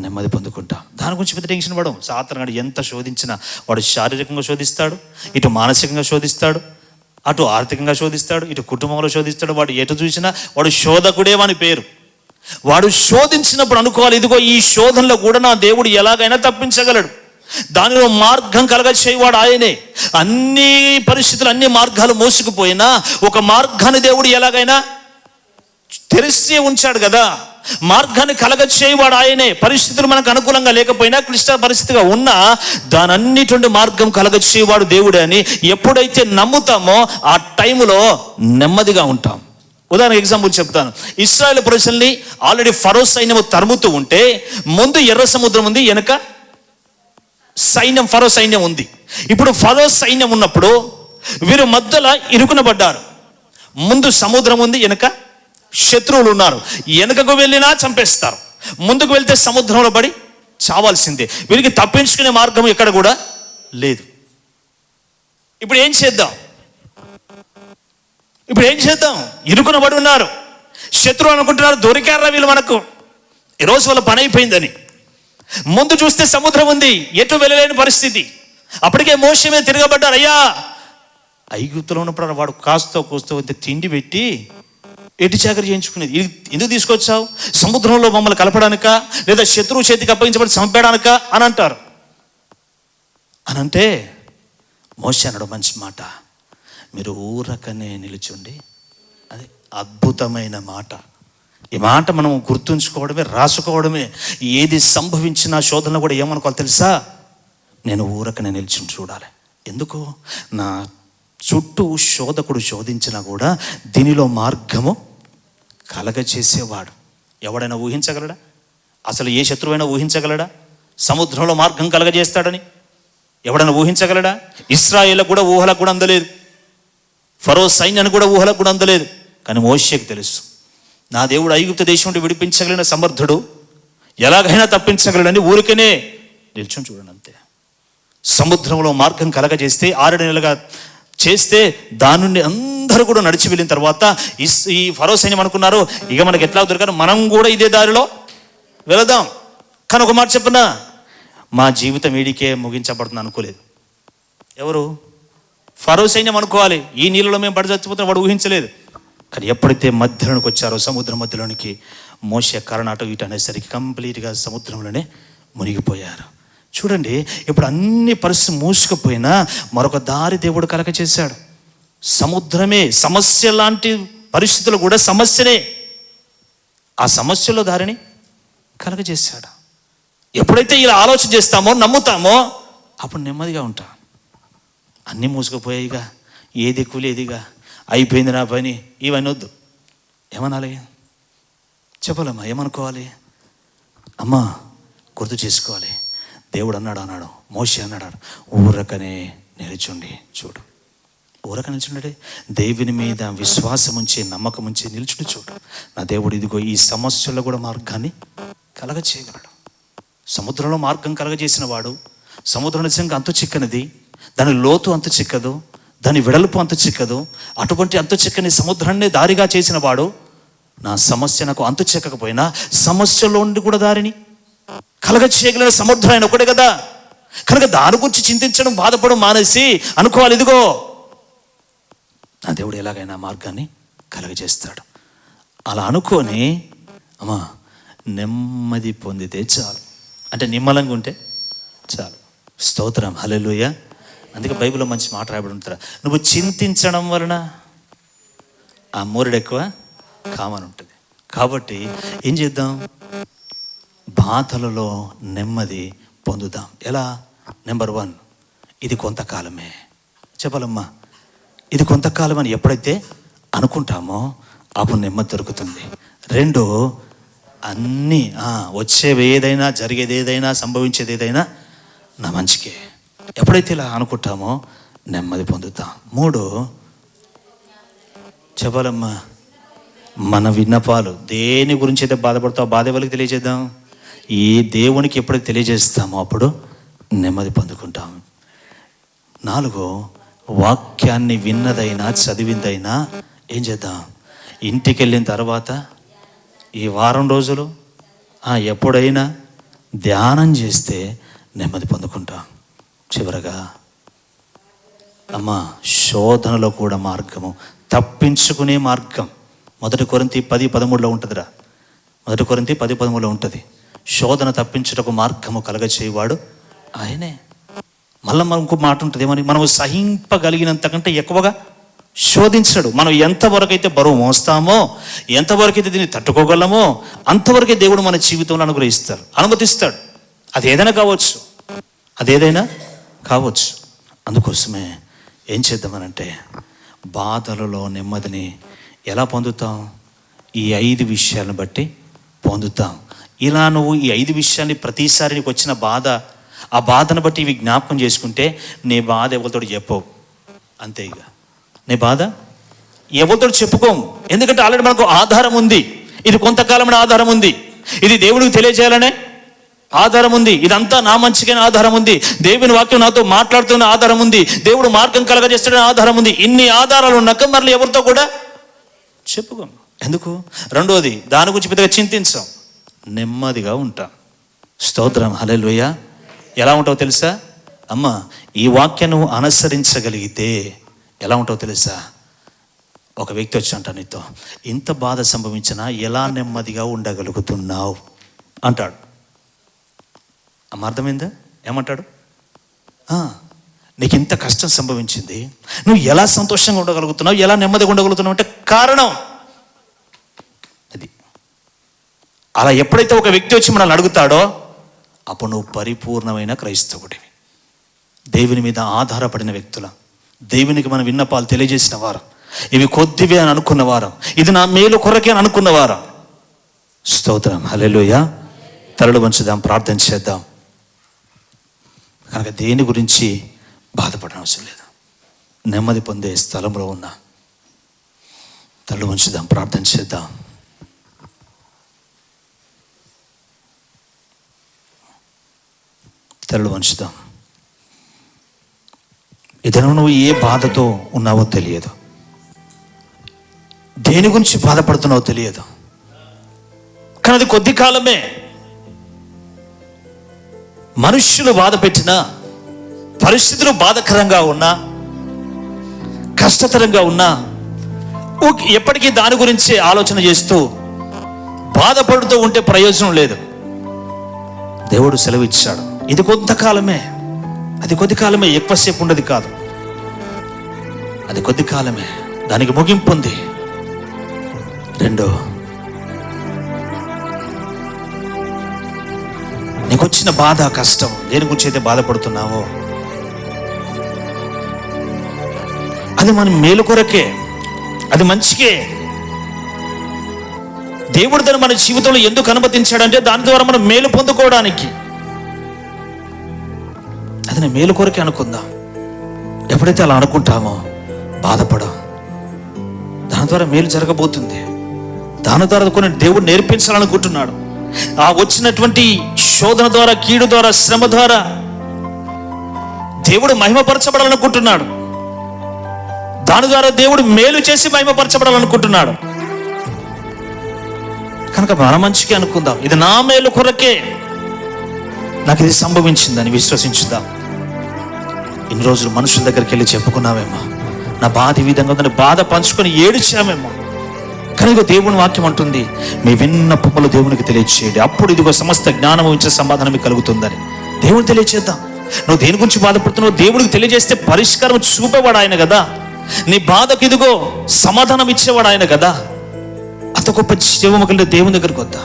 నెమ్మది పొందుకుంటాం. దాని గురించి పెద్ద టెన్షన్ పడం. సాతాను ఎంత శోధించినా వాడు శారీరకంగా శోధిస్తాడు, ఇటు మానసికంగా శోధిస్తాడు, అటు ఆర్థికంగా శోధిస్తాడు, ఇటు కుటుంబంలో శోధిస్తాడు. వాడు ఎటు చూసినా వాడు శోధకుడే వాని పేరు. వాడు శోధించినప్పుడు అనుకోవాలి, ఇదిగో ఈ శోధనలో కూడా నా దేవుడు ఎలాగైనా తప్పించగలడు, దానిలో మార్గం కలగ చేయవాడు ఆయనే. అన్ని పరిస్థితులు, అన్ని మార్గాలు మోసుకుపోయినా ఒక మార్గాన్ని దేవుడు ఎలాగైనా తెరిచి ఉంచాడు కదా. మార్గాన్ని కలగ చేయవాడు ఆయనే. పరిస్థితులు మనకు అనుకూలంగా లేకపోయినా, క్లిష్ట పరిస్థితిగా ఉన్నా దానన్నిటి మార్గం కలగ చేయవాడు దేవుడే అని ఎప్పుడైతే నమ్ముతామో ఆ టైంలో నెమ్మదిగా ఉంటాం. ఉదాహరణ ఎగ్జాంపుల్ చెప్తాను. ఇశ్రాయేలు ప్రజల్ని ఆల్రెడీ ఫరో సైన్యము తరుముతూ ఉంటే ముందు ఎర్ర సముద్రం ఉంది, వెనక సైన్యం, ఫరో సైన్యం ఉంది. ఇప్పుడు ఫరో సైన్యం ఉన్నప్పుడు వీరు మధ్యలో ఇరుకునబడ్డారు. ముందు సముద్రం ఉంది, వెనక శత్రువులు ఉన్నారు. వెనుకకు వెళ్ళినా చంపేస్తారు, ముందుకు వెళ్తే సముద్రంలో పడి చావాల్సిందే. వీరికి తప్పించుకునే మార్గం ఎక్కడ కూడా లేదు. ఇప్పుడు ఏం చేద్దాం? ఇరుకున పడి ఉన్నారు. శత్రువు అనుకుంటున్నారు, దొరికారా వీళ్ళు మనకు, ఈరోజు వాళ్ళ పని అయిపోయిందని. ముందు చూస్తే సముద్రం ఉంది, ఎటు వెళ్ళలేని పరిస్థితి. అప్పటికే మోషే మీద తిరగబడ్డారు. అయ్యా, ఐగుప్తులో ఉన్నప్పుడు వాడు కాస్తో కూస్తో తిండి పెట్టి ఎటు చాకరీ చేయించుకునేది, ఎందుకు తీసుకొచ్చావు? సముద్రంలో మమ్మల్ని కలపడానిక, లేదా శత్రువు చేతికి అప్పగించబడి చంపేయడానిక అని అంటారు. అని అంటే మోషే అన్నాడు మంచి మాట, మీరు ఊరకనే నిలుచుండి. అది అద్భుతమైన మాట. ఈ మాట మనం గుర్తుంచుకోవడమే, రాసుకోవడమే. ఏది సంభవించిన శోధన కూడా ఏమనుకోవాలి తెలుసా? నేను ఊరకనే నిల్చుని చూడాలి. ఎందుకు? నా చుట్టూ శోధకుడు శోధించినా కూడా దీనిలో మార్గము కలగచేసేవాడు. ఎవడైనా ఊహించగలడా? అసలు ఏ శత్రువైనా ఊహించగలడా సముద్రంలో మార్గం కలగజేస్తాడని? ఎవడైనా ఊహించగలడా? ఇశ్రాయేలుకు కూడా ఊహలకు కూడా అందలేదు, ఫరో సైన్యానికి కూడా ఊహలకు కూడా అందలేదు. కానీ మోషేకు తెలుసు, నా దేవుడు ఐగుప్తు దేశం నుండి విడిపించగలిగిన సమర్థుడు, ఎలాగైనా తప్పించగలడని ఊరికనే నిల్చొని చూడండి అంతే. సముద్రంలో మార్గం కలగజేస్తే 6 నెలలుగా చేస్తే దాని నుండి అందరూ కూడా నడిచి వెళ్ళిన తర్వాత ఈ ఫరో సైన్యం అనుకున్నారు, ఇక మనకి ఎట్లా దొరకారు, మనం కూడా ఇదే దారిలో వెళదాం. కానీ ఒక మాట చెప్పనా, మా జీవితం వీడికే ముగించబడుతుంది అనుకోలేదు. ఎవరు? ఫరో సైన్యం అనుకోవాలి, ఈ నీళ్ళలో మేము పడి చచ్చిపోతున్నాం, వాడు ఊహించలేదు. కానీ ఎప్పుడైతే మధ్యలోనికి వచ్చారో, సముద్రం మధ్యలోనికి, మోషే కర్ణాటక ఇటు అనేసరికి కంప్లీట్గా సముద్రంలోనే మునిగిపోయారు. చూడండి, ఇప్పుడు అన్ని పరిస్థితులు మూసుకుపోయినా మరొక దారి దేవుడు కలగ చేశాడు. సముద్రమే సమస్య లాంటి పరిస్థితులు కూడా సమస్యనే, ఆ సమస్యలో దారిని కలగజేశాడు. ఎప్పుడైతే ఇలా ఆలోచన చేస్తామో, నమ్ముతామో, అప్పుడు నెమ్మదిగా ఉంటాం. అన్నీ మూసుకుపోయాయిగా, ఏ దిక్కు లేదిగా, అయిపోయింది నా పని, ఇవన్నీ వద్దు. ఏమనాలి? చెప్పాలమ్మా, ఏమనుకోవాలి? అమ్మా గుర్తు చేసుకోవాలి, దేవుడు అన్నాడు, మోషే అన్నాడు, ఊరకనే నిలుచుండి చూడు. ఊరక నిల్చుండే, దేవుని మీద విశ్వాసం ఉంచి, నమ్మకం ఉంచి నిల్చుండి చూడు. నా దేవుడు ఇదిగో ఈ సమస్యల్లో కూడా మార్గాన్ని కలగ చేయగలడు. సముద్రంలో మార్గం కలగజేసిన వాడు. సముద్రం నిజంగా అంతు చిక్కనిది, దాని లోతు అంతు చిక్కదు, దాని వెడల్పు అంతు చిక్కదు. అటువంటి అంతు చిక్కని సముద్రాన్ని దారిగా చేసిన వాడు, నా సమస్య నాకు అంతు చిక్కకపోయినా సమస్యలో ఉండి కూడా దారిని కలగ చేయగలిగిన సముద్రం ఆయన ఒకటే కదా. కనుక దాని గురించి చింతించడం, బాధపడడం మానేసి అనుకోవాలి, ఇదిగో నా దేవుడు ఎలాగైనా మార్గాన్ని కలగజేస్తాడు. అలా అనుకొని అమ్మా నెమ్మది పొందితే చాలు, అంటే నిమ్మలంగా ఉంటే చాలు. స్తోత్రం, హల్లెలూయా. అందుకే బైబిల్లో మంచి మాట రాయబడి ఉంటారు, నువ్వు చింతించడం వలన ఆ మూరుడు ఎక్కువ కామని ఉంటుంది. కాబట్టి ఏం చేద్దాం? బాధలలో నెమ్మది పొందుదాం. ఎలా? నెంబర్ 1, ఇది కొంతకాలమే. చెప్పాలమ్మా, ఇది కొంతకాలం అని ఎప్పుడైతే అనుకుంటామో అప్పుడు నెమ్మది దొరుకుతుంది. 2, అన్నీ వచ్చేవి ఏదైనా, జరిగేది ఏదైనా, సంభవించేది ఏదైనా నా మంచికే. ఎప్పుడైతే ఇలా అనుకుంటామో నెమ్మది పొందుతాం. 3, చెప్పాలమ్మా, మన విన్నపాలు దేని గురించి అయితే బాధపడతావు, బాధ ఎవరికి తెలియజేద్దాం? ఈ దేవునికి ఎప్పుడైతే తెలియజేస్తామో అప్పుడు నెమ్మది పొందుకుంటాం. 4, వాక్యాన్ని విన్నదైనా చదివిందైనా ఏం చేద్దాం? ఇంటికి వెళ్ళిన తర్వాత ఈ వారం రోజులు ఎప్పుడైనా ధ్యానం చేస్తే నెమ్మది పొందుకుంటాం. చివరగా శోధనలో కూడా మార్గము, తప్పించుకునే మార్గం 1 కొరింథీ 10:13 ఉంటుందిరా. 1 కొరింథీ 10:13 ఉంటుంది. శోధన తప్పించుటకు మార్గము కలగచేయవాడు ఆయనే. మళ్ళీ మనకు మాట ఉంటుంది ఏమని, మనం సహింపగలిగినంతకంటే ఎక్కువగా శోధించడు. మనం ఎంతవరకు అయితే బరువు మోస్తామో, ఎంతవరకు అయితే దీన్ని తట్టుకోగలమో అంతవరకే దేవుడు మన జీవితంలో అనుమతిస్తాడు. అది ఏదైనా కావచ్చు. అందుకోసమే ఏం చేద్దామనంటే, బాధలలో నెమ్మదిని ఎలా పొందుతాం? ఈ 5 విషయాలను బట్టి పొందుతాం. ఇలా నువ్వు ఈ 5 విషయాన్ని ప్రతిసారి నీకు వచ్చిన బాధ, ఆ బాధను బట్టి ఇవి జ్ఞాపకం చేసుకుంటే నీ బాధ ఎవరితో చెప్పవు. అంతే. ఇక నీ బాధ ఎవరితో చెప్పుకోము. ఎందుకంటే ఆల్రెడీ మనకు ఆధారం ఉంది. ఇది కొంతకాలమైన ఆధారం ఉంది. ఇది దేవుడికి తెలియజేయాలనే ఆధారం ఉంది. ఇదంతా నా మంచిగానే ఆధారం ఉంది. దేవుని వాక్యం నాతో మాట్లాడుతున్న ఆధారం ఉంది. దేవుడు మార్గం కలగజేస్తున్న ఆధారం ఉంది. ఇన్ని ఆధారాలు ఉన్నాక మళ్ళీ ఎవరితో కూడా చెప్పుకోం. ఎందుకు? 2వది, దాని గురించి పెద్దగా చింతించాం, నెమ్మదిగా ఉంటాం. స్తోత్రం, హల్లెలూయా. ఎలా ఉంటావు తెలుసా? ఈ వాక్యం నువ్వు అనుసరించగలిగితే ఎలా ఉంటావు తెలుసా? ఒక వ్యక్తి వచ్చి అంటా నీతో, ఇంత బాధ సంభవించినా ఎలా నెమ్మదిగా ఉండగలుగుతున్నావు అంటాడు. అర్థమైందా? ఏమంటాడు? నీకు ఇంత కష్టం సంభవించింది, నువ్వు ఎలా సంతోషంగా ఉండగలుగుతున్నావు, ఎలా నెమ్మదిగా ఉండగలుగుతున్నావు అంటే కారణం అది. అలా ఎప్పుడైతే ఒక వ్యక్తి వచ్చి మనల్ని అడుగుతాడో అప్పుడు నువ్వు పరిపూర్ణమైన క్రైస్తవుడివి. దేవుని మీద ఆధారపడిన వ్యక్తుల, దేవునికి మన విన్నపాలు తెలియజేసిన వారు, ఇవి కొద్దివే అని అనుకున్నవారు, ఇది నా మేలు కొరకే అని అనుకున్నవారు. స్తోత్రం, హల్లెలూయా. తలలు వంచుదాం, ప్రార్థన చేద్దాం. కనుక దేని గురించి బాధపడడం అవసరం లేదు. నెమ్మది పొందే స్థలంలో ఉన్నా తలలు వంచుదాం, ప్రార్థన చేద్దాం. తలలు వంచుదాం. ఇదను నువ్వు ఏ బాధతో ఉన్నావో తెలియదు, దేని గురించి బాధపడుతున్నావో తెలియదు, కానీ అది కొద్ది కాలమే. మనుష్యులు బాధ పెట్టినా, పరిస్థితులు బాధకరంగా ఉన్నా, కష్టతరంగా ఉన్నా ఎప్పటికీ దాని గురించి ఆలోచన చేస్తూ బాధపడుతూ ఉంటే ప్రయోజనం లేదు. దేవుడు సెలవిచ్చాడు, ఇది కొంతకాలమే, అది కొద్ది కాలమే, ఎక్కువసేపు ఉండదు కాదు, అది కొద్ది కాలమే, దానికి ముగింపు ఉంది. 2, నీకు వచ్చిన బాధ, కష్టం, దేని గురించి అయితే బాధపడుతున్నావో అది మన మేలు కొరకే, అది మంచికే. దేవుడు తను మన జీవితంలో ఎందుకు అనుమతించాడంటే దాని ద్వారా మనం మేలు పొందుకోవడానికి. అది నేను మేలు కొరకే అనుకుందాం. ఎప్పుడైతే అలా అనుకుంటామో బాధపడం, దాని ద్వారా మేలు జరగబోతుంది. దాని ద్వారా కొన్ని దేవుడు నేర్పించాలనుకుంటున్నాడు. ఆ వచ్చినటువంటి శోధన ద్వారా, కీడు ద్వారా, శ్రమ ద్వారా దేవుడు మహిమపరచబడాలనుకుంటున్నాడు. దాని ద్వారా దేవుడు మేలు చేసి మహిమపరచబడాలనుకుంటున్నాడు. కనుక మన మంచికి అనుకుందాం, ఇది నా మేలు కొరకే నాకు ఇది సంభవించిందని విశ్వసించుదాం. ఇన్ని రోజులు మనుషుల దగ్గరికి వెళ్ళి చెప్పుకున్నామేమో, నా బాధ ఈ విధంగా ఉందని బాధ పంచుకొని ఏడిచామేమో. కనుక దేవుని వాక్యం అంటుంది, మీ విన్నపములు దేవునికి తెలియచేయండి, అప్పుడు ఇదిగో సమస్త జ్ఞానము ఇచ్చే సమాధానం మీకు కలుగుతుందని. దేవుని తెలియచేద్దాం. నువ్వు దేని గురించి బాధపడుతున్నావు దేవుడికి తెలియజేస్తే పరిష్కారం చూపేవాడు ఆయన కదా. నీ బాధకు ఇదిగో సమాధానం ఇచ్చేవాడు ఆయన కదా. అంత గొప్ప జీవము కలిగిన దేవుని దగ్గరికి వద్దా.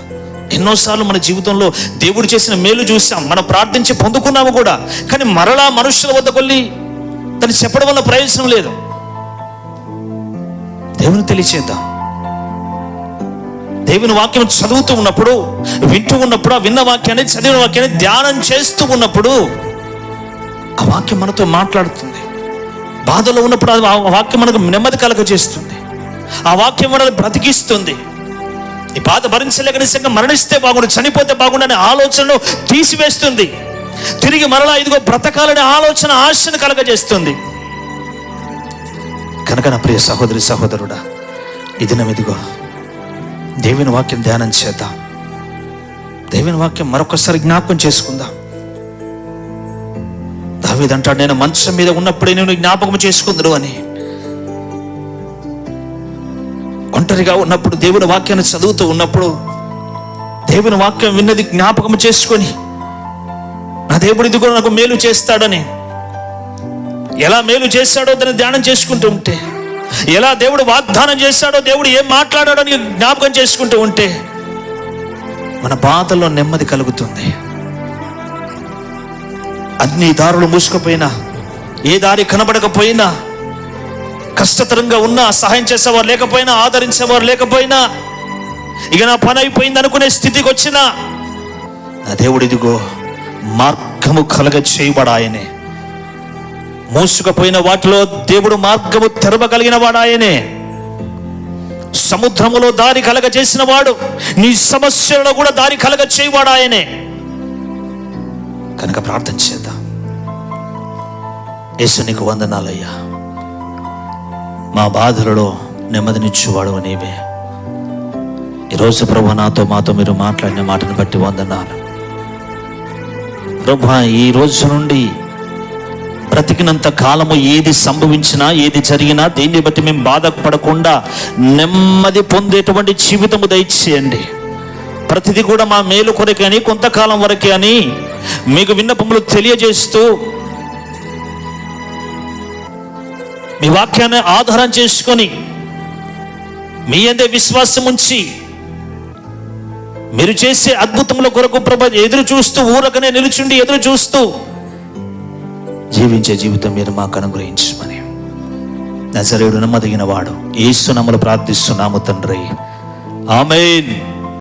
ఎన్నోసార్లు మన జీవితంలో దేవుడు చేసిన మేలు చూసాం, మనం ప్రార్థించి పొందుకున్నాము కూడా. కానీ మరలా మనుషుల వద్దకు వెళ్ళి దాన్ని చెప్పడం వల్ల ప్రయోజనం లేదు. దేవుని తెలియచేద్దాం. దేవుని వాక్యం చదువుతూ ఉన్నప్పుడు, వింటూ ఉన్నప్పుడు, ఆ విన్న వాక్యాన్ని, చదివిన వాక్యాన్ని ధ్యానం చేస్తూ ఉన్నప్పుడు ఆ వాక్యం మనతో మాట్లాడుతుంది. బాధలో ఉన్నప్పుడు ఆ వాక్యం మనకు నెమ్మది కలగజేస్తుంది. ఆ వాక్యం మనల్ని బ్రతికిస్తుంది. ఈ బాధ భరించలేక నిజంగా మరణిస్తే బాగుండు, చనిపోతే బాగుండు అనే ఆలోచనను తీసివేస్తుంది. తిరిగి మరలా ఇదిగో బ్రతకాలనే ఆలోచన, ఆశను కలగజేస్తుంది. కనుక నా ప్రియ సహోదరి సహోదరుడా, ఈ దినం ఇదిగో దేవుని వాక్యం ధ్యానం చేద్దాం. దేవుని వాక్యం మరొకసారి జ్ఞాపకం చేసుకుందాం. దావీదు అంటాడు, నేను మంచం మీద ఉన్నప్పుడే నేను జ్ఞాపకం చేసుకుందును అని. ఒంటరిగా ఉన్నప్పుడు దేవుని వాక్యాన్ని చదువుతూ ఉన్నప్పుడు దేవుని వాక్యం విన్నది జ్ఞాపకం చేసుకొని, నా దేవుడు ఇది కూడా నాకు మేలు చేస్తాడని, ఎలా మేలు చేస్తాడో దాన్ని ధ్యానం చేసుకుంటూ ఉంటే, ఎలా దేవుడు వాగ్దానం చేస్తాడో, దేవుడు ఏం మాట్లాడాడో అని జ్ఞాపకం చేసుకుంటూ ఉంటే మన బాధల్లో నెమ్మది కలుగుతుంది. అన్ని దారులు మూసుకుపోయినా, ఏ దారి కనబడకపోయినా, కష్టతరంగా ఉన్నా, సహాయం చేసేవారు లేకపోయినా, ఆదరించేవారు లేకపోయినా, ఇక నా పని అయిపోయింది అనుకునే స్థితికి వచ్చినా, నా దేవుడు ఇదిగో మార్గము కలగ చేయబడాయనే. మూసుకుపోయిన వాటిలో దేవుడు మార్గము తెరవగలిగిన వాడాయనే. సముద్రములో దారి కలగ చేసిన వాడు నీ సమస్యలలో కూడా దారి కలగ చేయవాడాయనే. కనుక ప్రార్థన చేద్దాం. యేసు నీకు వందనాలయ్యా, మా బాధలలో నెమ్మదినిచ్చువాడు నీవే. ఈరోజు ప్రభు నాతో మాతో మీరు మాట్లాడిన మాటను బట్టి వందనాలు ప్రభు. ఈ రోజు నుండి బ్రతికినంత కాలము ఏది సంభవించినా, ఏది జరిగినా, దేన్ని బట్టి మేము బాధపడకుండా నెమ్మది పొందేటువంటి జీవితము దయచేయండి. ప్రతిదీ కూడా మా మేలు కొరకే అని, కొంతకాలం వరకే అని మీకు విన్నపములు తెలియజేస్తూ, మీ వాక్యాన్ని ఆధారం చేసుకొని మీ అందే విశ్వాసం ఉంచి మీరు చేసే అద్భుతముల కొరకు ప్రభు ఎదురు చూస్తూ, ఊరకనే నిలుచుండి ఎదురు చూస్తూ జీవించే జీవితం మీరు మాకు అనుగ్రహించమని నజరేయుడు నమ్మదగిన వాడు యేసు నామములో ప్రార్థిస్తున్నాము తండ్రి. ఆమేన్.